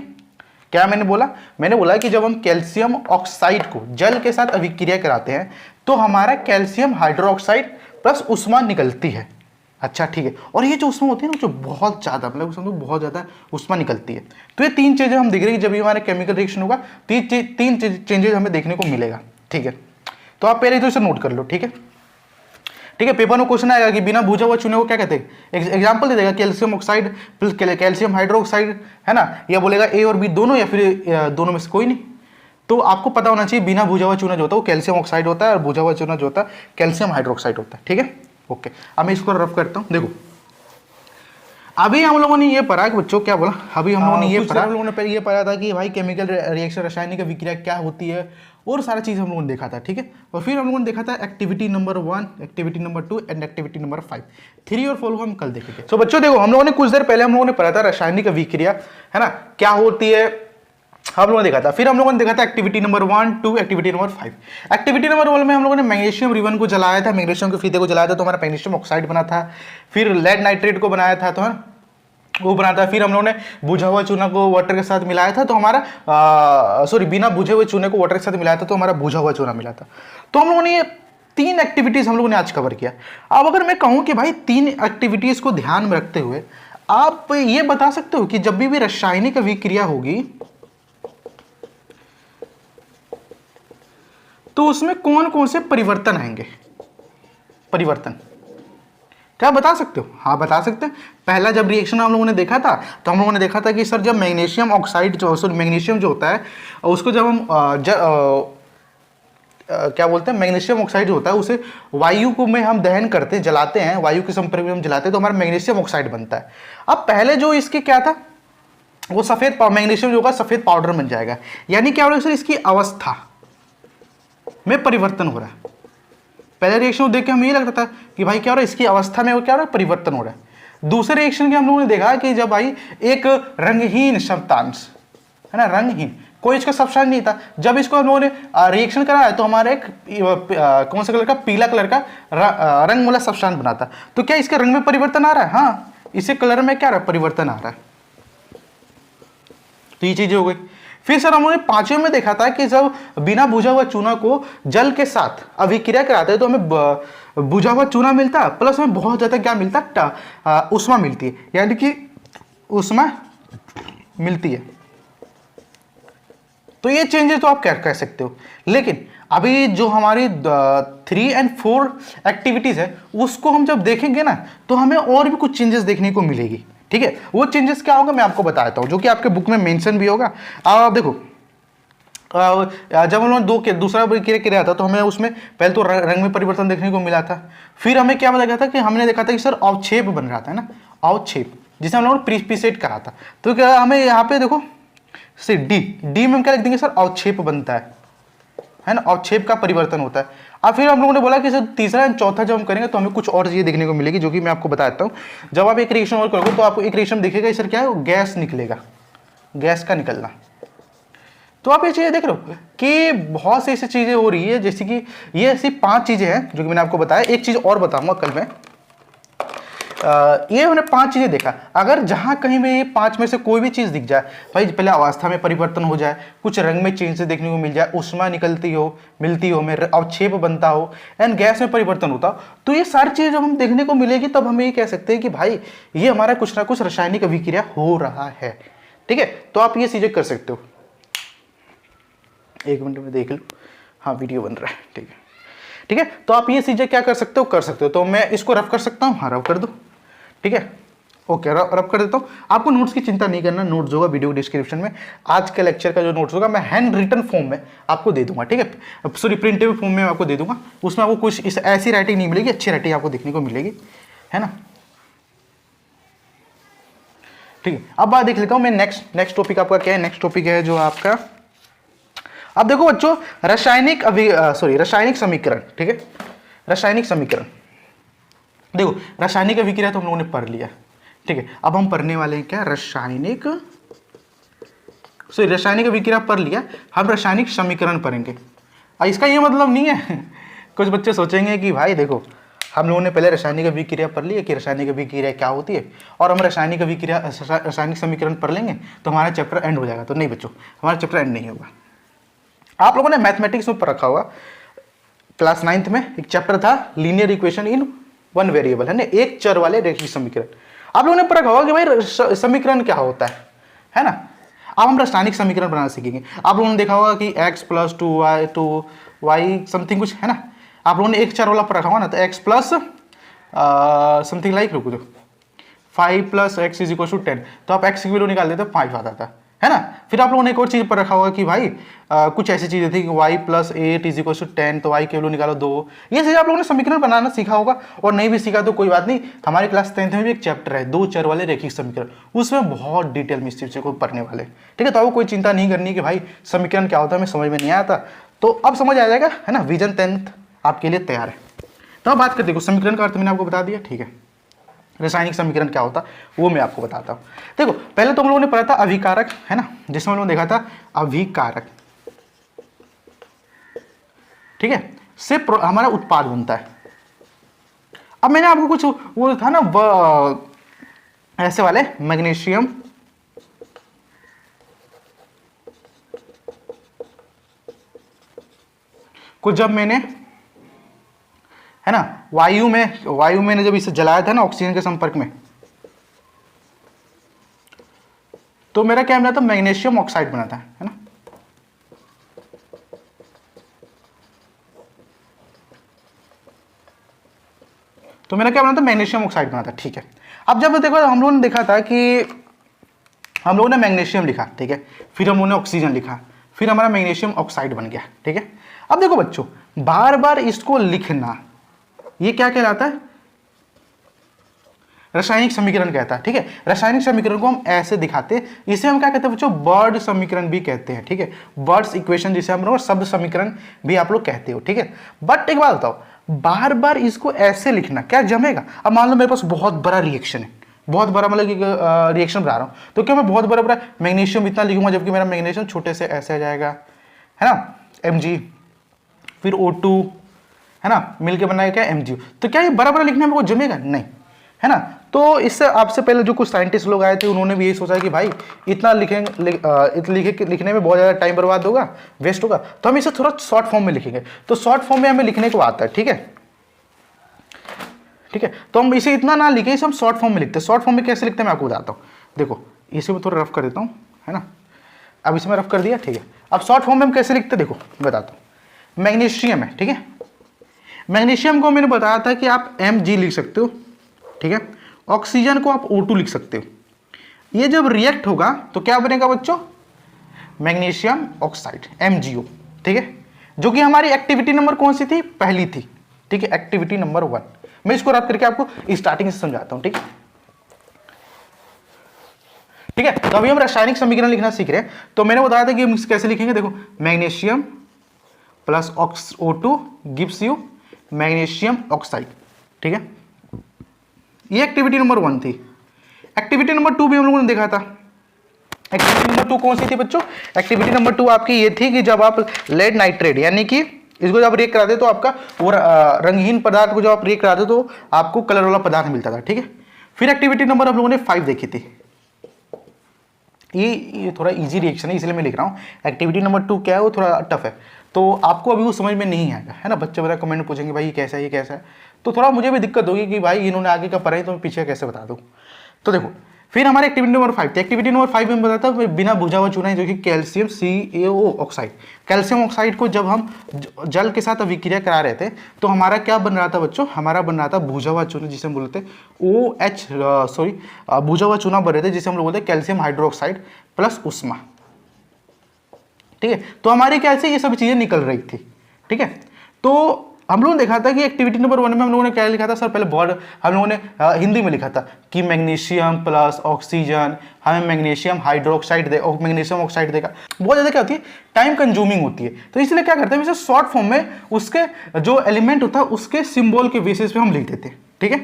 क्या मैंने बोला, मैंने बोला कि जब हम कैल्शियम ऑक्साइड को जल के साथ अभिक्रिया कराते हैं तो हमारा कैल्शियम हाइड्रोक्साइड प्लस उष्मा निकलती है। अच्छा ठीक है, और ये जो उष्मा होती है ना, जो बहुत ज़्यादा, मतलब समझो बहुत ज़्यादा उष्मा निकलती है। तो ये तीन चीज़ें हम देख रहे हैं कि जब ये हमारा केमिकल रिएक्शन होगा तो ये तीन चेंजेस हमें देखने को मिलेगा, ठीक है। तो आप पहले तो इसे नोट कर लो, ठीक है। ठीक है, पेपर में क्वेश्चन आएगा कि बिना भुजा हुआ चूने को क्या कहते हैं, एग्जांपल दे देगा calcium oxide plus calcium hydroxide, है ना, या बोलेगा ए और बी दोनों, या फिर दोनों में से कोई नहीं। तो आपको पता होना चाहिए बिना भुजा हुआ चूना जो होता है वो कैल्शियम ऑक्साइड होता है, और भुजा हुआ चूना जो होता है कैल्शियम हाइड्रोक्साइड होता है, ठीक है। ओके, अब मैं इसको रफ करता हूँ। देखो अभी हम लोगों ने ये पढ़ा कि बच्चों क्या बोला, अभी हम लोगों ने ये पढ़ा, हम लोगों ने पहले ये पढ़ा था कि भाई केमिकल रिएक्शन, रासायनिक अभिक्रिया क्या होती है, और सारा चीज़ हम लोगों ने देखा था, ठीक है। और फिर हम लोगों ने देखा था activity number 1, activity number 2 and activity number 5, 3 और 4 को हम कल देखेंगे। तो बच्चों देखो, हम लोगों ने कुछ देर पहले हम लोगों ने पढ़ा था रासायनिक अभिक्रिया, है ना, क्या होती है, हम लोगों ने देखा था। फिर हम लोगों ने देखा था activity number 1, 2, activity number 5। Activity number 1 में हम लोगों ने मैग्नीशियम रिबन को जलाया था, मैग्नीशियम के फीते को जलाया था, तो हमारा मैग्नीशियम ऑक्साइड बना था। फिर लेड नाइट्रेट को बनाया था, तो है वो बना था। फिर हम लोगों ने बुझा हुआ चूना को वाटर के साथ मिलाया था, तो हमारा बिना बुझे हुए चूने को वाटर के साथ मिलाया था, तो हमारा बुझा हुआ चूना मिला था। तो हम लोगों ने ये 3 एक्टिविटीज हम लोगों ने आज कवर किया। अब अगर मैं कहूं कि भाई 3 एक्टिविटीज को ध्यान में रखते हुए आप ये बता सकते हो कि जब भी रासायनिक अभिक्रिया होगी तो उसमें कौन कौन से परिवर्तन आएंगे, परिवर्तन क्या बता सकते हो? हाँ बता सकते हैं। पहला जब रिएक्शन हम लोगों ने देखा था तो हम लोगों ने देखा था कि सर जब मैग्नीशियम ऑक्साइड जो मैग्नीशियम जो होता है उसको जब हम क्या बोलते हैं, मैग्नीशियम ऑक्साइड जो होता है उसे वायु को में हम दहन करते हैं, जलाते हैं, वायु के संपर्क में हम जलाते हैं तो हमारा मैग्नीशियम ऑक्साइड बनता है। अब पहले जो इसके क्या था, वो सफेद मैग्नीशियम जो होगा सफेद पाउडर बन जाएगा। यानी क्या हो रहा है सर, इसकी अवस्था में परिवर्तन हो रहा है। पहले रिएक्शन को देख के हमें ये लगता था कि भाई क्या हो रहा है, इसकी अवस्था में वो क्या हो रहा है, परिवर्तन हो रहा है। दूसरे रिएक्शन के हम लोगों ने देखा कि जब भाई एक रंगहीन शब्दांश, है ना, रंगहीन, कोई इसका सब्सटेंस नहीं था, जब इसको हम लोगों ने रिएक्शन कराया तो हमारे एक कौन सा कलर का, पीला कलर का रंग वाला सब्सटेंस बना था। तो क्या इसके रंग में परिवर्तन आ रहा है? हाँ, इसके कलर में क्या रहा है, परिवर्तन आ रहा है। तो ये चीजें हो गई। फिर सर हमने 5वें में देखा था कि जब बिना बुझा हुआ चूना को जल के साथ अभिक्रिया कराते हैं तो हमें बुझा हुआ चूना मिलता है, प्लस हमें बहुत ज्यादा क्या मिलता है, उष्मा मिलती है, यानी कि उष्मा मिलती है। तो ये चेंजेस तो आप क्या कह सकते हो। लेकिन अभी जो हमारी 3 और 4 एक्टिविटीज है उसको हम जब देखेंगे ना तो हमें और भी कुछ चेंजेस देखने को मिलेगी, ठीक है। वो चेंजेस क्या होगा मैं आपको बताता हूं, जो कि आपके बुक में मेंशन भी होगा। आप देखो जब हम लोगों दूसरा प्रक्रिया किया था तो हमें उसमें पहले तो रंग में परिवर्तन देखने को मिला था। फिर हमें क्या बताया था कि हमने देखा था कि सर अवक्षेप बन रहा था ना, अवक्षेप, जिसे हम लोगों ने प्रीसेट करा था। तो क्या हमें यहाँ पे देखो सी डी में हम क्या लिख देंगे सर, अवक्षेप बनता है ना, अवक्षेप का परिवर्तन होता है। अब फिर हम लोगों ने बोला कि सर तीसरा एंड चौथा जब हम करेंगे तो हमें कुछ और चीजें देखने को मिलेगी, जो कि मैं आपको बताता हूँ। जब आप एक रिएक्शन और करोगे तो आपको एक रिएक्शन दिखेगा सर क्या है, गैस निकलेगा, गैस का निकलना। तो आप ये चीजें देख रहे हो कि बहुत सी ऐसी चीजें हो रही है, जैसे कि ये ऐसी 5 चीजें हैं जो कि मैंने आपको बताया। एक चीज और बताऊंगा कल मैं, ये हमने 5 चीजें देखा। अगर जहां कहीं में ये 5 में से कोई भी चीज दिख जाए, भाई पहले अवस्था में परिवर्तन हो जाए, कुछ रंग में चेंज देखने को मिल जाए, उष्मा निकलती हो, मिलती हो, मेरे अवक्षेप बनता हो एंड गैस में परिवर्तन होता हो, तो ये सारी चीजें जब हम देखने को मिलेगी तब हम ये कह सकते हैं कि भाई ये हमारा कुछ ना कुछ रासायनिक अभिक्रिया हो रहा है, ठीक है। तो आप ये चीजें कर सकते हो। 1 मिनट में देख लो, हाँ वीडियो बन रहा है, ठीक है ठीक है। तो आप ये चीजें क्या कर सकते हो, तो मैं इसको रफ कर सकता हूँ, हाँ रफ कर दो, ठीक है ओके, रब कर देता हूँ। आपको नोट्स की चिंता नहीं करना, नोट्स होगा वीडियो डिस्क्रिप्शन में। आज के लेक्चर का जो नोट्स होगा मैं हैंड रिटन फॉर्म में आपको दे दूंगा, ठीक है, सॉरी प्रिंटेबल फॉर्म में आपको दे दूंगा। उसमें आपको कुछ इस ऐसी राइटिंग नहीं मिलेगी, अच्छी राइटिंग आपको देखने को मिलेगी, है ना, ठीक है। अब बात देख लेता हूँ मैं, नेक्स्ट टॉपिक आपका क्या है। नेक्स्ट टॉपिक है जो आपका अब देखो बच्चों, रासायनिक समीकरण, ठीक है, रासायनिक समीकरण, देखो रासायनिक अभिक्रिया तो हम लोगों ने पढ़ लिया, ठीक है। अब हम पढ़ने वाले हैं क्या, रासायनिक अभिक्रिया पढ़ लिया, हम रासायनिक समीकरण पढ़ेंगे। और इसका ये मतलब नहीं है कुछ बच्चे सोचेंगे कि भाई देखो हम लोगों ने पहले रासायनिक अभिक्रिया पढ़ ली है कि रासायनिक अभिक्रिया क्या होती है, और हम रासायनिक समीकरण पढ़ लेंगे तो हमारा चैप्टर एंड हो जाएगा। तो नहीं बच्चों, हमारा चैप्टर एंड नहीं होगा। आप लोगों ने मैथमेटिक्स में पढ़ रखा होगा, क्लास 9th में एक चैप्टर था linear equation in one variable, है ना, एक चर वाले रैखिक समीकरण। आप लोगों ने पढ़ा होगा कि भाई समीकरण क्या होता है ना। अब हम रासायनिक समीकरण बनाना सीखेंगे। आप लोगों ने देखा होगा कि x + 2y समथिंग कुछ, है ना। आप लोगों ने एक चर वाला पढ़ा होगा ना, तो x प्लस समथिंग लाइक, रुको जो 5 + x = 10, तो आप x की वैल्यू निकाल देते 5 आता था, है ना। फिर आप लोगों ने एक और चीज पर रखा होगा कि भाई कुछ ऐसी चीजें थी कि y + 8 = 10, तो y की वैल्यू निकालो 2। ये चीज आप लोगों ने समीकरण बनाना सीखा होगा, और नहीं भी सीखा तो कोई बात नहीं, हमारी क्लास 10th में भी एक चैप्टर है 2 चर वाले रैखिक समीकरण, उसमें बहुत डिटेल में इस चीज को पढ़ने वाले, ठीक है। तो आपको कोई चिंता नहीं करनी कि भाई समीकरण क्या होता है, हमें समझ में नहीं आया था, तो अब समझ आ जाएगा, है ना। विजन 10th आपके लिए तैयार है। तो अब बात करते हैं समीकरण का अर्थ मैंने आपको बता दिया, ठीक है। रासायनिक समीकरण क्या होता है वो मैं आपको बताता हूँ। देखो पहले तो हम लोगों ने पढ़ा था अभिकारक, है ना, जिसमें हम लोगों ने देखा था अभिकारक, ठीक है, से हमारा उत्पाद बनता है। अब मैंने आपको कुछ वो था ना ऐसे वाले मैग्नीशियम को जब मैंने, है ना, वायु में जब इसे जलाया था ना ऑक्सीजन के संपर्क में, तो मेरा क्या बना था, मैग्नीशियम ऑक्साइड बना था, है ना। तो मेरा क्या बना था, मैग्नीशियम ऑक्साइड बना था, ठीक है। अब जब देखो हम लोगों ने देखा था कि हम लोगों ने मैग्नीशियम लिखा, ठीक है, फिर हम लोगों ने ऑक्सीजन लिखा, फिर हमारा मैग्नीशियम ऑक्साइड बन गया, ठीक है। अब देखो बच्चों, बार बार इसको लिखना ये क्या कहलाता है, रासायनिक समीकरण कहता है, ठीक है। रासायनिक समीकरण को हम ऐसे दिखाते हैं, इसे हम क्या कहते हैं बच्चों, बर्ड समीकरण भी कहते हैं, ठीक है। बर्ड्स इक्वेशन जिसे हम लोग शब्द समीकरण भी आप लोग कहते हो, ठीक है। बट एक बात बताओ, बार बार इसको ऐसे लिखना क्या जमेगा। अब मान लो मेरे पास बहुत बड़ा रिएक्शन है, बहुत बड़ा मतलब रिएक्शन बना रहा हूं, तो क्या मैं बहुत बड़ा मैग्नीशियम इतना लिखूंगा, जबकि मेरा मैग्नीशियम छोटे से ऐसे आ जाएगा, है ना, Mg, फिर O2, है ना, मिलके बनाएगा क्या, MgO। तो क्या ये बड़ा लिखने में वो जमेगा, नहीं, है ना। तो इससे आपसे पहले जो कुछ साइंटिस्ट लोग आए थे उन्होंने भी यही सोचा कि भाई इतना लिखने में बहुत ज़्यादा टाइम बर्बाद होगा, वेस्ट होगा, तो हम इसे थोड़ा शॉर्ट फॉर्म में लिखेंगे। तो शॉर्ट फॉर्म में हमें लिखने को आता है, ठीक है, ठीक है। तो हम इसे इतना ना लिखे, इसे हम शॉर्ट फॉर्म में लिखते हैं। शॉर्ट फॉर्म में कैसे लिखते हैं मैं आपको बताता हूँ। देखो इसे मैं थोड़ा रफ कर देता हूँ, है ना। अब इसे मैं रफ कर दिया, ठीक है। अब शॉर्ट फॉर्म में हम कैसे लिखते हैं, देखो मैं बताता हूँ। मैग्नीशियम है, ठीक है, मैग्नीशियम को मैंने बताया था कि आप Mg लिख सकते हो, ठीक है। ऑक्सीजन को आप O2 लिख सकते हो। ये जब रिएक्ट होगा तो क्या बनेगा बच्चों, मैग्नीशियम ऑक्साइड MgO, ठीक है, जो कि हमारी एक्टिविटी नंबर कौन सी थी, पहली थी, ठीक है, एक्टिविटी नंबर 1। मैं इसको रब करके आपको स्टार्टिंग से समझाता हूं, ठीक है, ठीक है। तो अभी हम रासायनिक समीकरण लिखना सीख रहे हैं, तो मैंने बताया था कि हम कैसे लिखेंगे। देखो magnesium plus O2 gives you magnesium oxide, ठीक है। ये एक्टिविटी नंबर 1 थी। एक्टिविटी नंबर 2 भी हम लोगों ने देखा था। एक्टिविटी नंबर 2 कौन सी थी बच्चों, एक्टिविटी नंबर 2 आपकी ये थी कि जब आप लेड नाइट्रेट यानी कि इसको जब रिएक्ट कराते तो आपका वो रंगहीन पदार्थ को जब आप रिएक्ट कराते तो आपको कलर वाला पदार्थ मिलता था, ठीक है। फिर एक्टिविटी नंबर हम लोगों ने 5 देखी थी। ये थोड़ा इजी रिएक्शन है इसलिए मैं लिख रहा हूँ। एक्टिविटी नंबर 2 क्या है, वो थोड़ा टफ है, तो आपको अभी वो समझ में नहीं आएगा, है ना। बच्चे बता कमेंट में पूछेंगे भाई ये कैसा है, ये कैसा है, तो थोड़ा मुझे भी दिक्कत होगी कि भाई इन्होंने आगे का पढ़ा है तो मैं पीछे कैसे बता दूं। तो देखो फिर हमारे एक्टिविटी नंबर 5 थी। एक्टिविटी नंबर 5 में बताता हूँ बिना बुझा हुआ चूना, जो कि calcium CaO oxide. Calcium oxide को जब हम जल के साथ अभिक्रिया करा रहे थे तो हमारा क्या बन रहा था बच्चों, हमारा बन रहा था बुझा हुआ चूना, जिसे हम बोलते बुझा हुआ चूना बन रहे थे, जिसे हम लोग बोलते हैं कैल्शियम हाइड्रोक्साइड प्लस उष्मा, ठीक है। तो हमारी कैसे ये सब चीजें निकल रही थी, ठीक है। तो हम लोगों ने देखा था कि एक्टिविटी नंबर 1 में हम लोगों ने क्या लिखा था सर, पहले बहुत हम लोगों ने हिंदी में लिखा था कि मैग्नीशियम प्लस ऑक्सीजन हमें मैग्नीशियम हाइड्रोक्साइड दे, मैग्नीशियम ऑक्साइड देगा। बहुत ज़्यादा क्या होती है, टाइम कंज्यूमिंग होती है, तो इसलिए क्या करते हैं इसे शॉर्ट फॉर्म में उसके जो एलिमेंट होता है उसके सिंबल के बेसिस पे हम लिख देते हैं, ठीक है।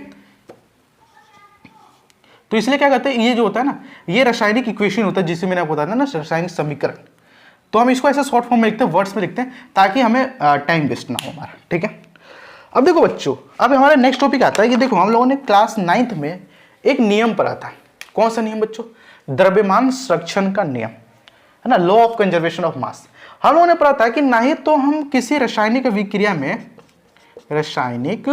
तो इसलिए क्या करते हैं, ये जो होता है ना, ये रासायनिक इक्वेशन होता है जिसे मैंने आपको बताया था ना, रासायनिक समीकरण, तो हम इसको ऐसे शॉर्ट फॉर्म में लिखते हैं, वर्ड्स में लिखते हैं, ताकि हमें टाइम वेस्ट ना हो हमारा, ठीक है। अब देखो बच्चों, अब हमारा नेक्स्ट टॉपिक आता है कि देखो हम लोगों ने क्लास 9th में एक नियम पढ़ा था। कौन सा नियम बच्चों? द्रव्यमान संरक्षण का नियम, है ना, law of conservation of mass. हम लोगों ने पढ़ा था कि ना ही तो हम किसी रासायनिक अभिक्रिया में रासायनिक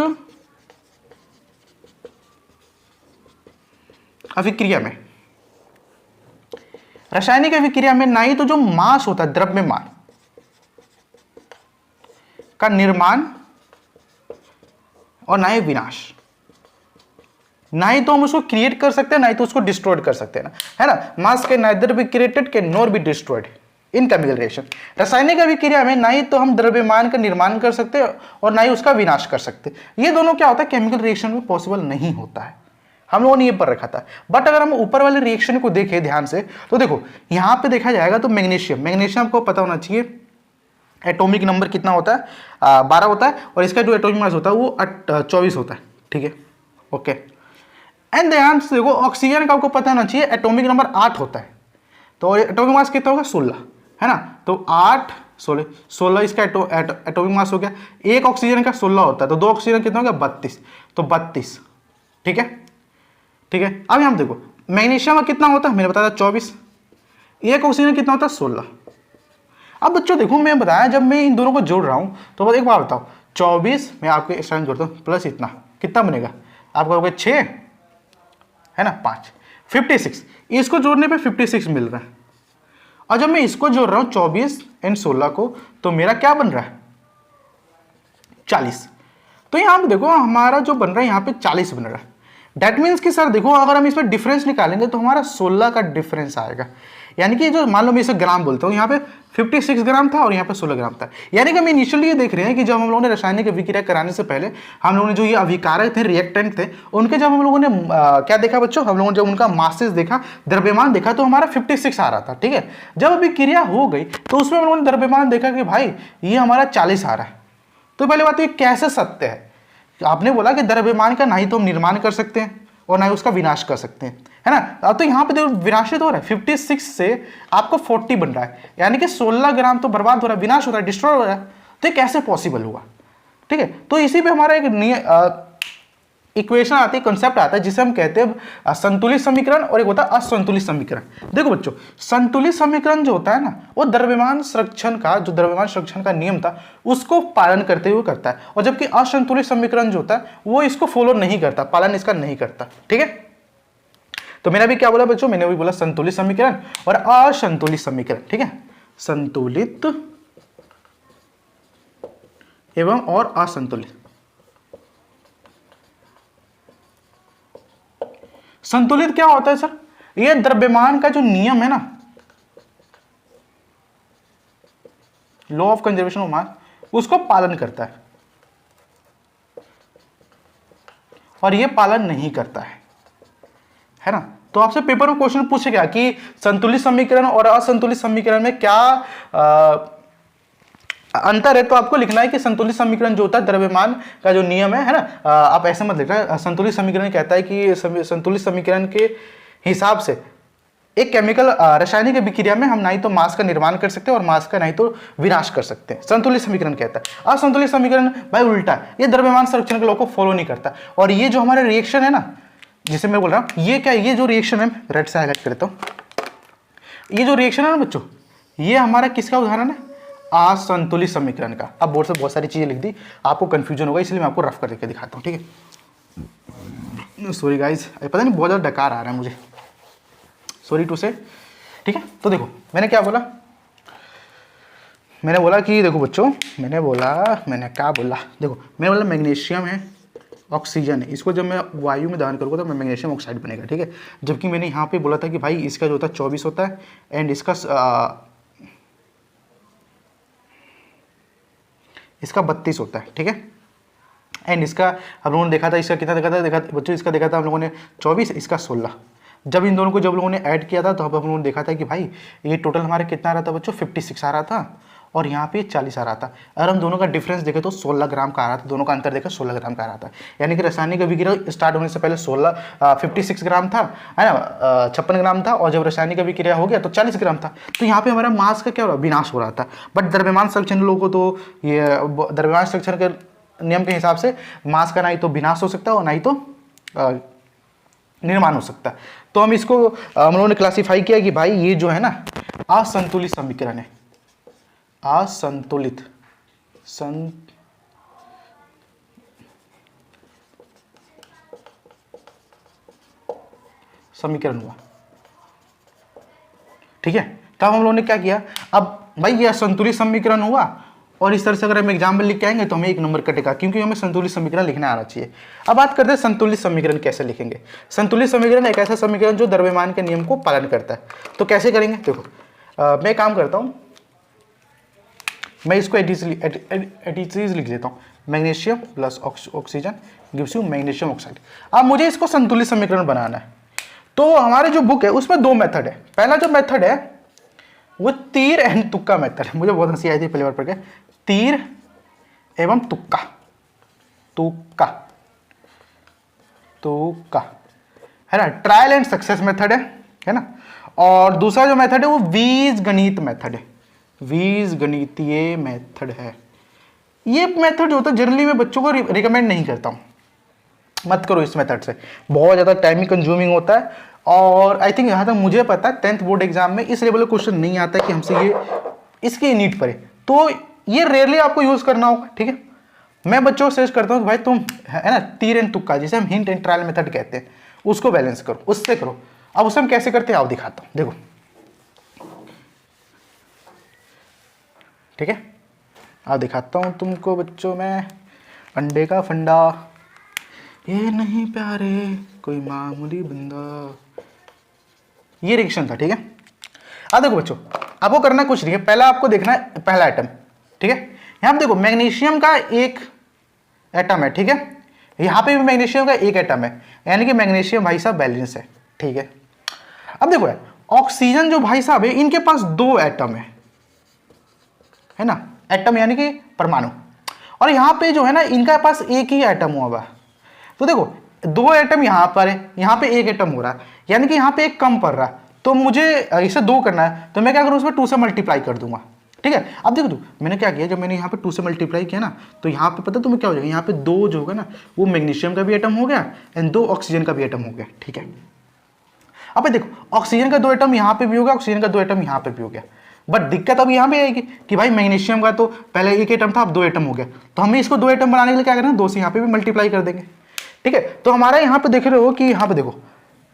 अभिक्रिया में ना ही तो जो मास होता है द्रव्यमान का निर्माण और ना ही विनाश, ना ही तो हम उसको क्रिएट कर सकते हैं ना ही तो उसको डिस्ट्रॉय कर सकते हैं ना, है ना। मास can neither be created can nor be destroyed in chemical reaction. रासायनिक अभिक्रिया में ना ही तो हम द्रव्यमान का निर्माण कर सकते हैं और ना ही उसका विनाश कर सकते। ये दोनों क्या होता है, केमिकल रिएक्शन में पॉसिबल नहीं होता है। हम लोगों ने ये पढ़ रखा था। बट अगर हम ऊपर वाले रिएक्शन को देखें ध्यान से, तो देखो यहां पे देखा जाएगा तो मैग्नीशियम को पता होना चाहिए एटॉमिक नंबर कितना होता है, 12 होता है, और इसका जो एटॉमिक मास होता है वो 24 होता है, ठीक है, ओके। एंड ध्यान से देखो ऑक्सीजन का आपको पता होना चाहिए एटॉमिक नंबर 8 होता है, तो एटॉमिक मास कितना होगा, 16, है ना। तो 8 16 इसका एटॉमिक मास हो गया। एक ऑक्सीजन का 16 होता है, तो 2 ऑक्सीजन कितना हो गया, 32, तो 32, ठीक है, ठीक है। अब हम देखो मैग्नीशियम का कितना होता है, मैंने बताया 24, एक ऑक्सीजन कितना होता है, 16। अब बच्चों देखो मैं बताया, जब मैं इन दोनों को जोड़ रहा हूं तो एक बार बताओ, 24 मैं आपके इस टाइम जोड़ता हूं प्लस इतना, कितना बनेगा आपका हो गया 6, है ना, 5, 56। इसको जोड़ने पे 56 मिल रहा है, और जब मैं इसको जोड़ रहा हूं 24 एंड 16 को, तो मेरा क्या बन रहा है, 40। तो यहां पे देखो हमारा जो बन रहा है यहां पे 40 बन रहा है। डेट मीन्स कि सर देखो अगर हम इसमें डिफरेंस निकालेंगे तो हमारा 16 का डिफरेंस आएगा। यानी कि जो मान लो मैं इसे ग्राम बोलता हूँ, यहाँ पे 56 ग्राम था और यहाँ पे 16 ग्राम था। यानी कि हम इनिशियली ये देख रहे हैं कि जब हम लोगों ने रासायनिक अभिक्रिया कराने से पहले हम लोगों ने जो ये अभिकारक थे, रिएक्टेंट थे, उनके जब हम लोगों ने क्या देखा बच्चों, हम लोगों ने जब उनका मासेस देखा, द्रव्यमान देखा, तो हमारा 56 आ रहा था, ठीक है। जब अभिक्रिया हो गई तो उसमें हम लोगों ने द्रव्यमान देखा कि भाई ये हमारा 40 आ रहा है। तो पहले बात ये कैसे सत्य है, आपने बोला कि द्रव्यमान का ना ही तो हम निर्माण कर सकते हैं और ना ही उसका विनाश कर सकते हैं, है ना। तो यहाँ पे देखो विनाशित हो रहा है, 56 से आपको 40 बन रहा है, यानी कि 16 ग्राम तो बर्बाद हो रहा है, विनाश हो रहा है, डिस्ट्रॉय हो रहा है। तो ये कैसे पॉसिबल हुआ, ठीक है। तो इसी पे हमारा एक इक्वेशन आती है, कंसेप्ट आता है, जिसे हम कहते हैं संतुलित समीकरण, और एक होता है असंतुलित समीकरण। देखो बच्चों, संतुलित समीकरण जो होता है ना, वो द्रव्यमान संरक्षण का नियम था उसको पालन करते हुए करता है, और जबकि असंतुलित समीकरण जो होता है वो इसको फॉलो नहीं करता, पालन इसका नहीं करता, ठीक है। तो मैंने अभी क्या बोला बच्चों, मैंने अभी बोला संतुलित समीकरण और असंतुलित समीकरण, ठीक है, संतुलित एवं और असंतुलित। संतुलित क्या होता है सर, ये द्रव्यमान का जो नियम है ना, law of conservation of mass, उसको पालन करता है, और ये पालन नहीं करता है ना। तो आपसे पेपर में क्वेश्चन पूछेगा कि संतुलित समीकरण और असंतुलित समीकरण में क्या अंतर है, तो आपको लिखना है कि संतुलित समीकरण जो होता है द्रव्यमान का जो नियम है ना, आप ऐसे मत लिखना। संतुलित समीकरण कहता है कि संतुलित समीकरण के हिसाब से एक केमिकल रासायनिक अभिक्रिया में हम ना ही तो मास का निर्माण कर सकते हैं और मास का नहीं तो विनाश कर सकते हैं, संतुलित समीकरण कहता है। असंतुलित समीकरण भाई उल्टा, ये द्रव्यमान संरक्षण के लॉ को फॉलो नहीं करता। और ये जो हमारे रिएक्शन है ना, जिसे मैं बोल रहा हूँ, ये क्या, ये जो रिएक्शन है, रेड से हाईलाइट करता हूँ, ये जो रिएक्शन है ना बच्चों, ये हमारा किसका उदाहरण है, असंतुलित समीकरण का। अब बोर्ड से बहुत सारी चीजें लिख दी, आपको कंफ्यूजन होगा, इसलिए मैं आपको रफ करके दिखाता हूँ, ठीक है। सॉरी गाइज, पता नहीं बहुत ज़्यादा डकार आ रहा है मुझे, सॉरी टू से, ठीक है। तो देखो मैंने क्या बोला, मैंने बोला कि देखो बच्चों, मैंने क्या बोला, देखो मैंने बोला मैग्नीशियम है, ऑक्सीजन है, इसको जब मैं वायु में दहन करूँगा तो मैं मैग्नीशियम ऑक्साइड बनेगा, ठीक है। जबकि मैंने यहाँ पे बोला था कि भाई इसका जो होता है 24 होता है एंड इसका 32 होता है, ठीक है। एंड इसका हम लोगों ने देखा था, इसका कितना देखा था बच्चों, इसका देखा था हम लोगों ने 24, इसका 16। जब इन दोनों को जब लोगों ने ऐड किया था तो हम लोगों ने देखा था कि भाई ये टोटल हमारे कितना आ रहा था बच्चों, 56 आ रहा था और यहाँ पे 40 आ रहा था। अगर हम दोनों का डिफरेंस देखें तो 16 ग्राम का आ रहा था, दोनों का अंतर देखा 16 ग्राम का आ रहा था। यानी कि रासायनिक अभिक्रिया स्टार्ट होने से पहले 56 ग्राम था, है ना, 56 ग्राम था, और जब रासायनिक अभिक्रिया हो गया तो 40 ग्राम था। तो यहाँ पे हमारा मास का क्या हो रहा, विनाश हो रहा था। बट द्रव्यमान संरक्षण लोगों को तो ये द्रव्यमान संरक्षण के नियम के हिसाब से मास का ना ही तो विनाश हो सकता है और ना ही तो निर्माण हो सकता है। तो हम इसको हम लोगों ने क्लासीफाई किया कि भाई ये जो है ना असंतुलित समीकरण है, असंतुलित समीकरण हुआ। ठीक है, तब हम लोगों ने क्या किया, अब भाई ये असंतुलित समीकरण हुआ और इस तरह से अगर हम एग्जाम्पल लिख के आएंगे तो हमें 1 नंबर कटेगा, क्योंकि हमें संतुलित समीकरण लिखना आना चाहिए। अब बात करते हैं संतुलित समीकरण कैसे लिखेंगे। संतुलित समीकरण एक ऐसा समीकरण जो द्रव्यमान के नियम को पालन करता है। तो कैसे करेंगे, देखो मैं काम करता हूं, मैं इसको एडिसीज लिख लेता हूं, magnesium plus oxygen gives you magnesium oxide. अब मुझे इसको संतुलित समीकरण बनाना है। तो हमारे जो बुक है उसमें 2 मेथड है। पहला जो मेथड है वो तीर एंड तुक्का मेथड है। मुझे बहुत हंसी आई थी पहली बार पढ़ के, तीर एवं तुक्का, तुक्का तुक्का, है ना, ट्रायल एंड सक्सेस मेथड है ना। और दूसरा जो मेथड है वो बीज गणित मेथड है, बीज गणितीय मेथड है। ये मेथड जो होता है जनरली मैं बच्चों को रिकमेंड नहीं करता हूं, मत करो इस मेथड से, बहुत ज़्यादा टाइम कंज्यूमिंग होता है। और आई थिंक यहाँ तक मुझे पता है 10th बोर्ड एग्जाम में इस लेवल का क्वेश्चन नहीं आता है कि हमसे ये इसकी नीड पड़े, तो ये रेयरली आपको यूज़ करना होगा। ठीक है, मैं बच्चों को सजेस्ट करता हूँ कि भाई तुम है ना तीर एंड तुक्का, जिसे हम हिंट एंड ट्रायल मेथड कहते हैं, उसको बैलेंस करो, उससे करो। अब उसे हम कैसे करते हैं आओ दिखाता हूँ, देखो। ठीक है, अब दिखाता हूँ तुमको बच्चों में अंडे का फंडा, ये नहीं प्यारे कोई मामूली बंदा, ये रिएक्शन था। ठीक है, अब देखो बच्चों, आपको करना कुछ नहीं है, पहला आपको देखना है पहला एटम। ठीक है, यहां पे देखो मैग्नीशियम का एक एटम है। ठीक है, यहां पे भी मैग्नीशियम का एक एटम है, यानी कि मैग्नीशियम भाई साहब बैलेंस है। ठीक है, अब देखो ऑक्सीजन जो भाई साहब है इनके पास 2 एटम है ना, एटम यानी कि परमाणु, और यहां पे जो है ना इनका पास एक ही एटम हुआ हुआ। तो देखो 2 एटम यहां पर है, यहां पे 1 एटम हो रहा है, यानी कि यहां पे 1 कम पड़ रहा है। तो मुझे इसे 2 करना है, तो मैं क्या करूं, उसमें 2 से मल्टीप्लाई कर दूंगा। ठीक है, अब देखो मैंने क्या किया, जब मैंने यहाँ पे 2 से मल्टीप्लाई किया ना, तो यहाँ पे पता तुम्हें क्या हो जाएगा, यहाँ पे 2 जो होगा ना वो मैग्नीशियम का भी एटम हो गया एंड 2 ऑक्सीजन का भी एटम हो गया। ठीक है, अब देखो ऑक्सीजन का 2 एटम यहाँ पे भी हो गया, ऑक्सीजन का 2 एटम यहाँ पे भी हो गया। बट दिक्कत अब यहाँ पे आएगी कि भाई मैग्नीशियम का तो पहले 1 एटम था, अब 2 एटम हो गया, तो हमें इसको 2 एटम बनाने के लिए क्या करना है, 2 से यहाँ पे भी मल्टीप्लाई कर देंगे। ठीक है, तो हमारा यहाँ पे देख रहे हो कि यहाँ पे देखो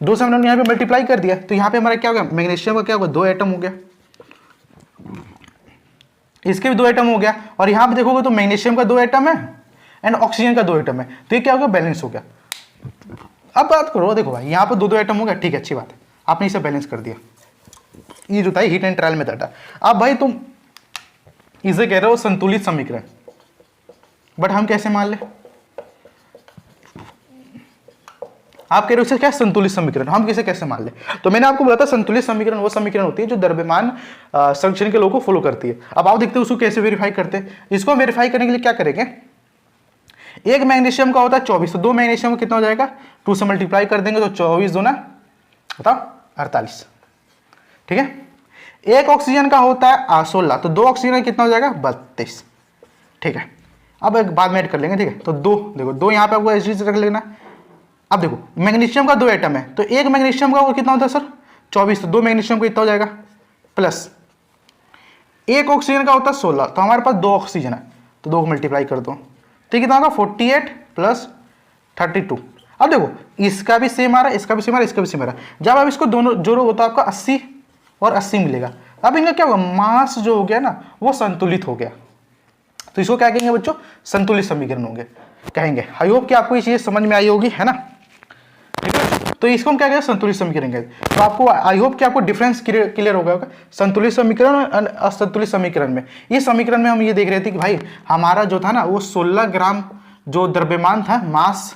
2 से हमने यहाँ पे मल्टीप्लाई कर दिया, तो यहाँ पे हमारा क्या हो गया, मैग्नीशियम का क्या होगा, 2 एटम हो गया, इसके भी 2 एटम हो गया, और यहाँ पे देखोगे तो मैग्नीशियम का 2 एटम है एंड ऑक्सीजन का 2 एटम है, तो ये क्या हो गया, बैलेंस हो गया। अब बात करो, देखो भाई यहाँ पे 2 एटम हो गया, ठीक है, अच्छी बात है, आपने इसे बैलेंस कर दिया। ये जो था हीट एंड ट्रायल मेथड था। अब भाई तुम इसे कह रहे हो संतुलित समीकरण, बट हम कैसे मान ले, आप कह रहे हो इसे क्या संतुलित समीकरण, हम किसे कैसे मान ले। तो मैंने आपको बताया संतुलित समीकरण वो समीकरण होती है जो द्रव्यमान संरक्षण के लोगों को फॉलो करती है। अब आप देखते हो उसको कैसे वेरीफाई करते हैं। इसको वेरीफाई करने के लिए क्या करेंगे, 1 मैग्नीशियम का होता है 24, तो 2 मैग्नीशियम का कितना हो जाएगा, 2 से मल्टीप्लाई कर देंगे तो 24 दूना बताओ 48। ठीक है, 1 ऑक्सीजन का होता है 16, तो 2 ऑक्सीजन का कितना हो जाएगा 32। ठीक है, अब एक बाद में ऐड कर लेंगे। ठीक है, तो 2 देखो 2 यहाँ पे आपको एच रख लेना। अब देखो मैग्नीशियम का 2 एटम है, तो 1 मैग्नीशियम का कितना होता है सर 24, तो 2 मैग्नीशियम का कितना हो जाएगा प्लस 1 ऑक्सीजन का होता है 16, तो हमारे पास 2 ऑक्सीजन है, तो 2 को मल्टीप्लाई कर दो, तो कितना होगा 48 प्लस 32। अब देखो इसका भी सेम आ रहा है, इसका भी सेम आ रहा है, इसका भी सेम आ रहा है। जब आप इसको दोनों जोड़ो तो आपका 80 और 80 मिलेगा। अब इनका क्या होगा, मास जो हो गया ना वो संतुलित हो गया, तो इसको क्या कहेंगे बच्चों, संतुलित समीकरण होंगे कहेंगे। आई होप कि आपको ये चीज समझ में आई होगी, है ना। ठीक है, तो इसको हम क्या कहेंगे, संतुलित समीकरण कहते। तो आपको आई होप कि आपको डिफरेंस क्लियर हो गया होगा संतुलित समीकरण और असंतुलित समीकरण में। ये समीकरण में हम ये देख रहे थे कि भाई हमारा जो था ना वो 16 ग्राम जो द्रव्यमान था, मास,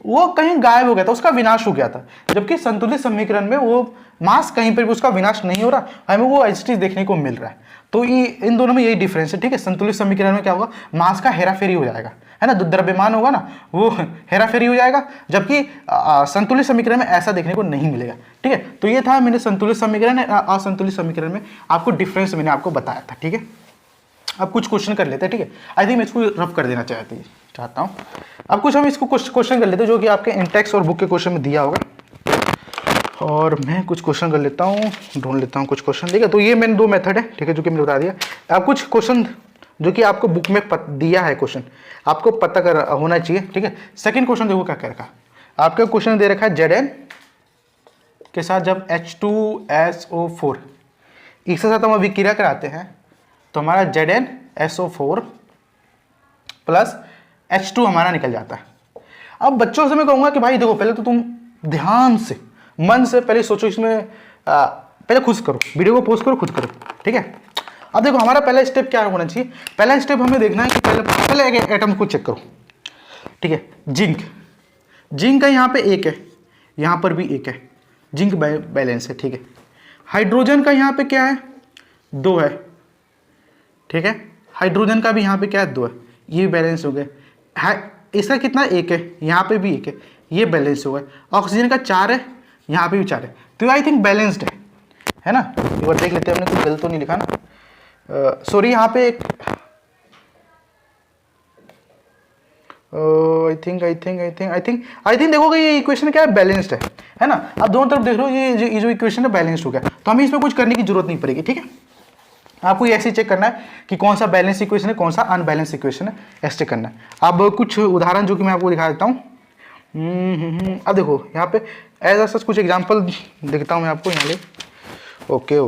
वो कहीं गायब हो गया था, उसका विनाश हो गया था। जबकि संतुलित समीकरण में वो मास कहीं पर भी उसका विनाश नहीं हो रहा, हमें वो एज इट इज देखने को मिल रहा है। तो ये इन दोनों में यही डिफरेंस है, ठीक है। संतुलित समीकरण में क्या होगा, मास का हेराफेरी हो जाएगा, है ना, द्रव्यमान होगा ना वो हेराफेरी हो जाएगा, जबकि संतुलित समीकरण में ऐसा देखने को नहीं मिलेगा, ठीक है। तो ये था मैंने संतुलित समीकरण, असंतुलित समीकरण में आपको डिफरेंस मैंने आपको बताया था, ठीक है। अब कुछ क्वेश्चन कर लेते हैं, ठीक है। आई थिंक मैं इसको रफ कर देना चाहता हूँ। अब कुछ हम इसको क्वेश्चन कर लेते हैं जो कि आपके इंटेक्स और बुक के क्वेश्चन में दिया होगा, और मैं कुछ क्वेश्चन कर लेता हूँ, ढूंढ लेता हूँ कुछ क्वेश्चन, ठीक है। तो ये मैंने दो मेथड है, ठीक है, जो कि मैंने बता दिया। अब कुछ क्वेश्चन जो कि आपको बुक में दिया है, क्वेश्चन आपको पता कर होना चाहिए, ठीक है। सेकंड क्वेश्चन देखो क्या कह रखा, आपका क्वेश्चन दे रखा है Zn के साथ जब H2SO4 इसके साथ हम अभिक्रिया कराते हैं तो हमारा ZnSO4 प्लस H2 हमारा निकल जाता है। अब बच्चों से मैं कहूँगा कि भाई देखो, पहले तो तुम ध्यान से, मन से पहले सोचो, इसमें पहले खुद करो, वीडियो को पोस्ट करो, खुद करो, ठीक है। अब देखो हमारा पहला स्टेप क्या होना चाहिए, पहला स्टेप हमें देखना है कि पहले एक एटम को चेक करो, ठीक है। जिंक का यहाँ पे एक है, यहाँ पर भी एक है, जिंक बैलेंस है, ठीक है। हाइड्रोजन का यहाँ पे क्या है, 2 है, ठीक है। हाइड्रोजन का भी यहाँ पे क्या है, 2 है, ये बैलेंस हो गया। इसका कितना, 1 है, यहाँ पे भी 1 है, ये बैलेंस हो गया। ऑक्सीजन का 4 है, यहाँ पे भी 4 है, तो आई थिंक बैलेंस्ड है ना। एक बार देख लेते हैं, हमने कुछ गलत तो नहीं लिखा ना, सॉरी यहाँ पे एक आई थिंक देखोगे ये इक्वेशन क्या है, बैलेंस्ड है ना। आप दोनों तरफ देख रहे हो, ये जो इक्वेशन है बैलेंस्ड हो गया, तो हमें इसमें कुछ करने की जरूरत नहीं पड़ेगी, ठीक है। आपको ये ऐसे चेक करना है कि कौन सा बैलेंस इक्वेशन है, कौन सा अनबैलेंस इक्वेशन है, ऐसे चेक करना है। अब कुछ उदाहरण जो कि मैं आपको दिखा देता हूँ। अब देखो यहाँ पे एज सच कुछ एग्जाम्पल दिखता हूँ मैं आपको यहाँ ले। ओके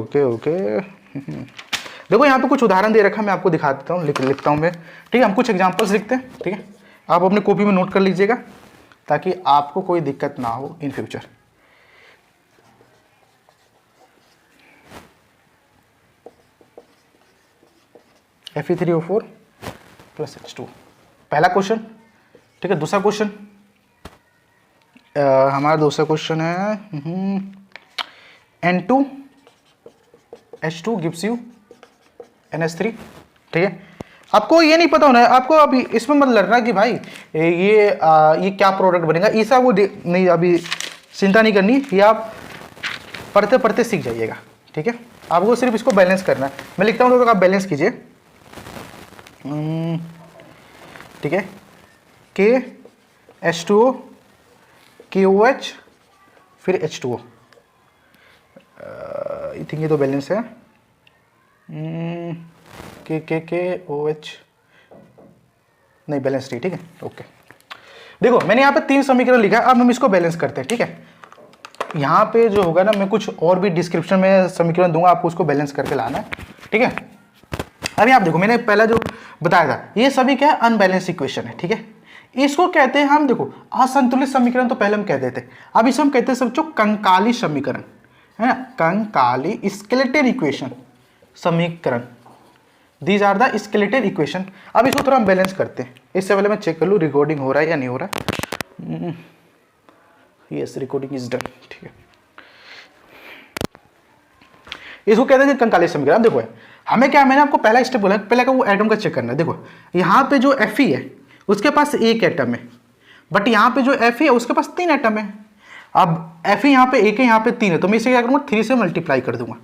देखो यहाँ पे कुछ उदाहरण दे रखा है, मैं आपको दिखा देता हूँ, लिखता हूँ मैं, ठीक है। हम कुछ एग्जाम्पल्स लिखते हैं, ठीक है। आप अपने कॉपी में नोट कर लीजिएगा ताकि आपको कोई दिक्कत ना हो in future. Fe3O4 plus H2 पहला क्वेश्चन, ठीक है। दूसरा क्वेश्चन, हमारा दूसरा क्वेश्चन है N2H2 गिव्स यू NH3, ठीक है। आपको ये नहीं पता होना है, आपको अभी इसमें मत लड़ना कि भाई ये क्या प्रोडक्ट बनेगा, ऐसा वो नहीं, अभी चिंता नहीं करनी, ये आप पढ़ते पढ़ते सीख जाइएगा, ठीक है। आपको सिर्फ इसको बैलेंस करना है। मैं लिखता हूँ तो आप बैलेंस कीजिए, ठीक है। KH2O KOH फिर H2O, आई थिंक ये तो बैलेंस है। KOH नहीं, बैलेंस नहीं, ठीक है, ओके। देखो मैंने यहाँ पे 3 समीकरण लिखा है, अब हम इसको बैलेंस करते हैं, ठीक है। यहाँ पे जो होगा ना, मैं कुछ और भी डिस्क्रिप्शन में समीकरण दूंगा, आपको उसको बैलेंस करके लाना है, ठीक है। अभी आप देखो, मैंने पहला जो बताया था, ये सभी क्या है, अनबैलेंस इक्वेशन है, ठीक है। इसको कहते हैं हम, देखो असंतुलित समीकरण तो पहले हम कहते थे, अब इसे हम कहते हैं सब जो कंकाली समीकरण है ना, कंकाली स्केलेटल इक्वेशन समीकरण, these are the skeletal equation. अब इसको थोड़ा हम बैलेंस करते हैं। इससे पहले मैं चेक कर लूँ रिकॉर्डिंग हो रहा है या नहीं हो रहा है। यस, रिकॉर्डिंग इज डन, ठीक है। इसको कहते हैं कंकाली समीकरण। देखो हमें क्या, मैंने आपको पहला स्टेप बोला, पहले का वो एटम का चेक करना है। देखो यहाँ पे जो Fe है उसके पास 1 एटम है, बट यहाँ पे जो Fe है उसके पास 3 एटम है। अब Fe यहाँ पे 1 है, यहाँ पे 3 है, तो मैं इसे क्या करूँगा, 3 से मल्टीप्लाई कर दूंगा,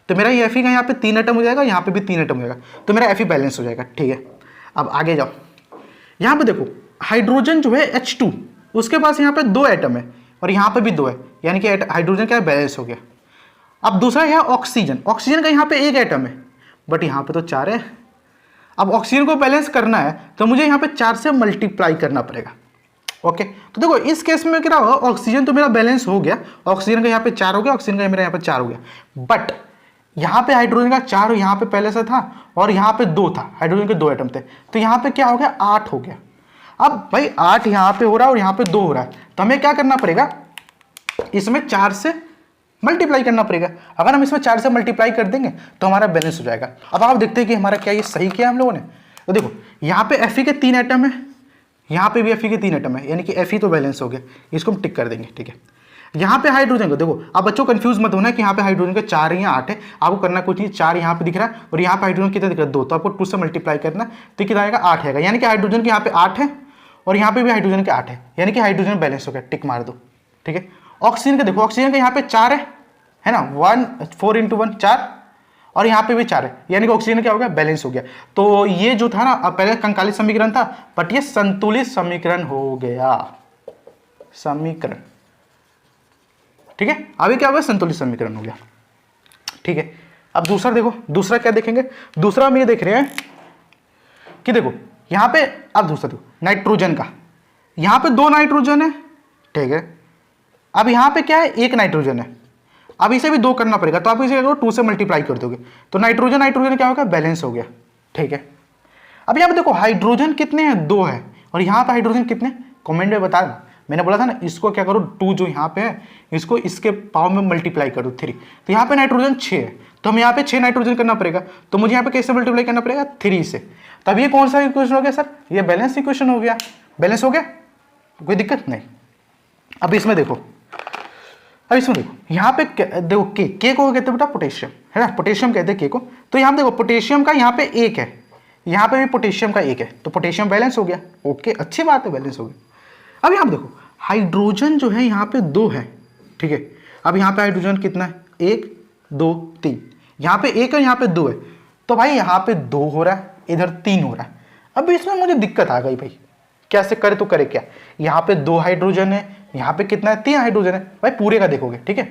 तो मेरा ये Fe का यहाँ पे 3 एटम हो जाएगा, यहाँ पे भी 3 एटम हो जाएगा, तो मेरा Fe बैलेंस हो जाएगा, ठीक है। अब आगे जाओ, यहाँ पे देखो हाइड्रोजन जो है H2 उसके पास यहाँ पे 2 एटम है और यहाँ पे भी 2 है, यानी कि हाइड्रोजन क्या बैलेंस हो गया। अब दूसरा है ऑक्सीजन, ऑक्सीजन का यहाँ पे 1 एटम है, बट यहाँ पे तो 4 है। अब ऑक्सीजन को बैलेंस करना है तो मुझे यहाँ पे 4 से मल्टीप्लाई करना पड़ेगा, ओके। तो देखो इस केस में क्या होगा, ऑक्सीजन तो मेरा बैलेंस हो गया, ऑक्सीजन का यहाँ पे 4 हो गया, ऑक्सीजन का मेरा यहाँ पे 4 हो गया, बट यहाँ पे हाइड्रोजन का 4 यहाँ पे पहले से था और यहाँ पे 2 था, हाइड्रोजन के 2 एटम थे, तो यहाँ पे क्या हो गया, 8 हो गया। अब भाई 8 यहाँ पे हो रहा है और यहाँ पे 2 हो रहा है, तो हमें क्या करना पड़ेगा, इसमें 4 से मल्टीप्लाई करना पड़ेगा। अगर हम इसमें 4 से मल्टीप्लाई कर देंगे तो हमारा बैलेंस हो जाएगा। अब आप देखते हैं कि हमारा क्या ये सही किया हम लोगों ने। तो देखो यहाँ पे Fe के 3 एटम है, यहाँ पे भी Fe के 3 एटम है, यानी कि Fe तो बैलेंस हो गया, इसको हम टिक कर देंगे। ठीक है, यहाँ पे हाइड्रोजन को देखो, अब बच्चों कंफ्यूज मत होना कि यहाँ पे हाइड्रोजन के 4 या 8 है, आपको करना कुछ नहीं, 4 यहाँ पे दिख रहा है और यहाँ पे हाइड्रोजन कितना दिख रहा है 2, तो आपको 2 से मल्टीप्लाई करना, तो कितना आएगा 8 आएगा, यानी कि हाइड्रोजन के यहाँ पे 8 है और यहाँ पे भी हाइड्रोजन के 8 है, यानी कि हाइड्रोजन बैलेंस हो गया, टिक मार दो। ठीक है, ऑक्सीजन का देखो, ऑक्सीजन का यहाँ पे 4 है ना, 4 × 1 4 और यहाँ पे भी 4 है, यानी कि ऑक्सीजन क्या हो गया, बैलेंस हो गया। तो ये जो था ना, पहले कंकालित समीकरण था, बट ये संतुलित समीकरण हो गया, समीकरण। ठीक है, अभी क्या हो गया, संतुलित समीकरण हो गया। ठीक है, अब दूसरा देखो, दूसरा क्या देखेंगे, दूसरा हम ये देख रहे हैं कि देखो यहाँ पे, अब दूसरा देखो नाइट्रोजन का, यहाँ पे 2 नाइट्रोजन है। ठीक है, अब यहाँ पे क्या है, 1 नाइट्रोजन है, अब इसे भी 2 करना पड़ेगा, तो आप इसे 2 से मल्टीप्लाई कर दोगे, तो नाइट्रोजन नाइट्रोजन क्या होगा, बैलेंस हो गया। ठीक है, अब यहाँ पे देखो हाइड्रोजन कितने हैं, 2 है, और यहाँ पे हाइड्रोजन कितने, कमेंट में बता दो। मैंने बोला था ना, इसको क्या करो, 2 जो यहाँ पे है इसको इसके पावर में मल्टीप्लाई करो 3, तो यहाँ पे नाइट्रोजन 6 है, तो हम यहाँ पे 6 नाइट्रोजन करना पड़ेगा, तो मुझे यहाँ पे कैसे मल्टीप्लाई करना पड़ेगा, 3 से। तब ये कौन सा इक्वेशन हो गया सर, ये बैलेंस इक्वेशन हो गया, बैलेंस हो गया, कोई दिक्कत नहीं। अब इसमें देखो, अब इसमें देखो, यहाँ पे देखो के को कहते हैं बेटा पोटेशियम, है ना, पोटेशियम कहते हैं के को, तो यहाँ पे देखो पोटेशियम का यहाँ पे 1 है, यहाँ पे भी पोटेशियम का 1 है, तो पोटेशियम बैलेंस हो गया। ओके, अच्छी बात है, बैलेंस हो गया। अब यहाँ पे देखो हाइड्रोजन जो है यहाँ पे 2 है। ठीक है, अब यहाँ पे हाइड्रोजन कितना है, 1 2 3, यहाँ पे 1 है, यहाँ पे 2 है, तो भाई यहाँ पे 2 हो रहा है, इधर 3 हो रहा है। अब इसमें मुझे दिक्कत आ गई भाई, कैसे करे तो करे क्या, यहाँ पे 2 हाइड्रोजन है, यहाँ पे कितना है, 3 हाइड्रोजन है, भाई पूरे का देखोगे। ठीक है,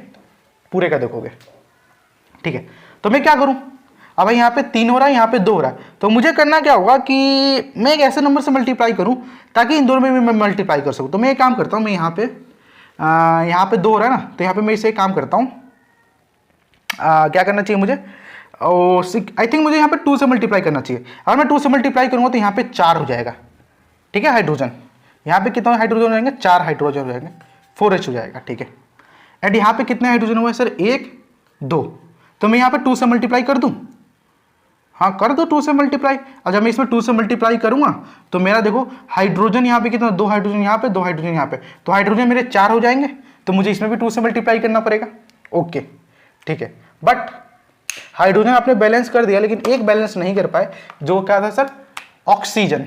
पूरे का देखोगे। ठीक है, तो मैं क्या करूं, अब यहाँ पे 3 हो रहा है, यहाँ पे 2 हो रहा है, तो मुझे करना क्या होगा कि मैं एक ऐसे नंबर से मल्टीप्लाई करूं ताकि इन दोनों में भी मैं मल्टीप्लाई कर सकूं। तो मैं एक काम करता हूं, मैं यहाँ पे 2 हो रहा है ना, तो यहाँ पे मैं इसे एक काम करता हूँ, क्या करना चाहिए मुझे, आई थिंक मुझे यहाँ पे 2 से मल्टीप्लाई करना चाहिए। अगर मैं 2 से मल्टीप्लाई करूँगा तो यहाँ पे 4 हो जाएगा। ठीक है, हाइड्रोजन यहाँ पे कितना हाइड्रोजन हो जाएंगे, 4 हाइड्रोजन हो जाएंगे, 4H हो जाएगा। ठीक है, एंड यहाँ पे कितने हाइड्रोजन हुआ है सर, 1 2, तो मैं यहाँ पे 2 से मल्टीप्लाई कर दूँ, हाँ कर दो 2 से मल्टीप्लाई। और जब मैं इसमें 2 से मल्टीप्लाई करूँगा तो मेरा देखो हाइड्रोजन यहाँ पे कितना, 2 हाइड्रोजन यहाँ पे, 2 हाइड्रोजन यहाँ पे, तो हाइड्रोजन मेरे 4 हो जाएंगे, तो मुझे इसमें भी 2 से मल्टीप्लाई करना पड़ेगा। ओके ठीक है, बट हाइड्रोजन आपने बैलेंस कर दिया, लेकिन एक बैलेंस नहीं कर पाए, जो क्या था सर, ऑक्सीजन।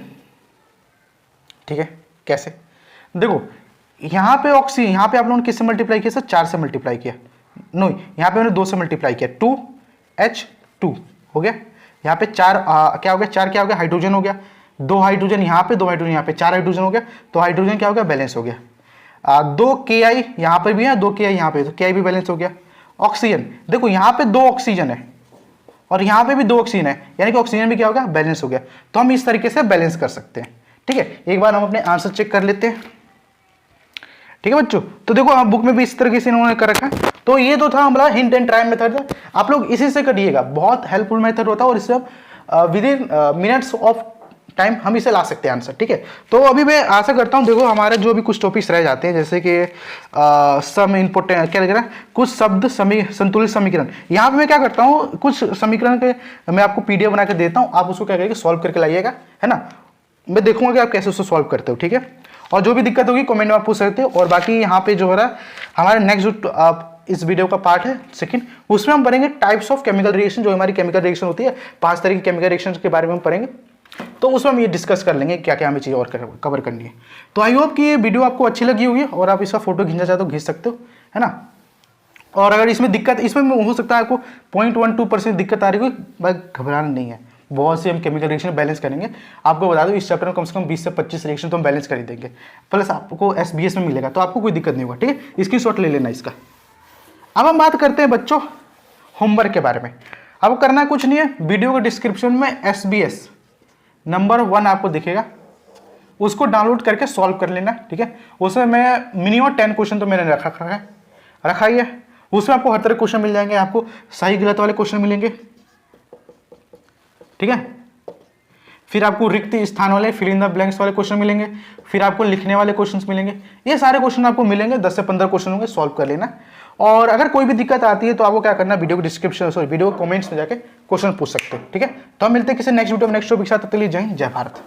ठीक है, कैसे, देखो यहाँ पे ऑक्सीजन, यहाँ पे आप लोगों ने किससे मल्टीप्लाई किया सर, 4 से मल्टीप्लाई किया, नो यहाँ पे मैंने 2 से मल्टीप्लाई किया, 2H2 हो गया, यहाँ पे 4 क्या हो गया, 4 क्या हो गया, हाइड्रोजन हो गया, 2 हाइड्रोजन यहाँ पे, 2 हाइड्रोजन यहाँ पे, 4 हाइड्रोजन हो गया, तो हाइड्रोजन क्या हो गया, बैलेंस हो गया। 2 Ki यहाँ पे भी है, 2 Ki यहाँ पे, तो Ki भी बैलेंस हो गया। ऑक्सीजन देखो यहाँ पे 2 ऑक्सीजन है और यहाँ पे भी 2 ऑक्सीजन है, यानी कि ऑक्सीजन भी क्या होगा, बैलेंस हो गया। तो हम इस तरीके से बैलेंस कर सकते हैं। ठीक है, एक बार हम अपने आंसर चेक कर लेते हैं। ठीक है बच्चों, तो देखो आप बुक में भी इस तरीके से इन्होंने कर रखा है। तो ये तो था हमारा हिंट एंड ट्राई मेथड था, आप लोग इसी से करिएगा, बहुत हेल्पफुल मेथड होता है और इससे हम with in minutes of time हम इसे ला सकते हैं आंसर। ठीक है, तो अभी मैं आशा करता हूँ, देखो हमारे जो भी कुछ टॉपिक्स रह जाते हैं, जैसे कि सम इनपुट क्या लग रहा है, कुछ शब्द संतुलित समीकरण, यहाँ पे मैं क्या करता हूँ, कुछ समीकरण के मैं आपको पीडीएफ बना के देता हूँ, आप उसको क्या करेंगे, सॉल्व करके लाइएगा, है ना, मैं देखूंगा कि आप कैसे उसको सॉल्व करते हो। ठीक है, और जो भी दिक्कत होगी कमेंट में आप पूछ सकते हो। और बाकी यहाँ पे जो हो रहा है हमारा नेक्स्ट जो इस वीडियो का पार्ट है सेकंड, उसमें हम पढ़ेंगे टाइप्स ऑफ केमिकल रिएक्शन, जो हमारी केमिकल रिएक्शन होती है, 5 तरह की केमिकल रिएक्शन के बारे में हम पढ़ेंगे। तो उसमें हम ये डिस्कस कर लेंगे क्या क्या हमें चीज़ और कवर करनी है। तो आई होप कि ये वीडियो आपको अच्छी लगी होगी और आप इसका फोटो खींचना चाहते हो खींच सकते हो, है ना। और अगर इसमें दिक्कत, इसमें हो सकता है आपको 0.12% दिक्कत आ रही हो, भाई घबराना नहीं है, बहुत से हम केमिकल रिएक्शन बैलेंस करेंगे। आपको बता दो इस चैप्टर में कम से कम 20 से 25 रिएक्शन तो हम बैलेंस कर ही देंगे, प्लस आपको SBS में मिलेगा, तो आपको कोई दिक्कत नहीं होगा। ठीक है, स्क्रीनशॉट ले लेना इसका। अब हम बात करते हैं बच्चों होमवर्क के बारे में। अब करना कुछ नहीं है, वीडियो के डिस्क्रिप्शन में SBS नंबर 1 आपको दिखेगा, उसको डाउनलोड करके सॉल्व कर लेना। ठीक है, उसमें मैं मिनिमम 10 क्वेश्चन तो मैंने रखा ही है। उसमें आपको हर तरह क्वेश्चन मिल जाएंगे, आपको सही गलत वाले क्वेश्चन मिलेंगे। ठीक है, फिर आपको रिक्त स्थान वाले फिल इन द ब्लैंक्स वाले क्वेश्चन मिलेंगे, फिर आपको लिखने वाले क्वेश्चंस मिलेंगे। ये सारे क्वेश्चन आपको मिलेंगे, 10 से 15 क्वेश्चन होंगे, सॉल्व कर लेना। और अगर कोई भी दिक्कत आती है तो आपको क्या करना, वीडियो को डिस्क्रिप्शन वीडियो कमेंट्स में जाके क्वेश्चन पूछ सकते हो। ठीक है, तो हम मिलते हैं किसी नेक्स्ट वीडियो में नेक्स्ट टॉपिक के साथ। तब तक के लिए जय हिंद, जय भारत।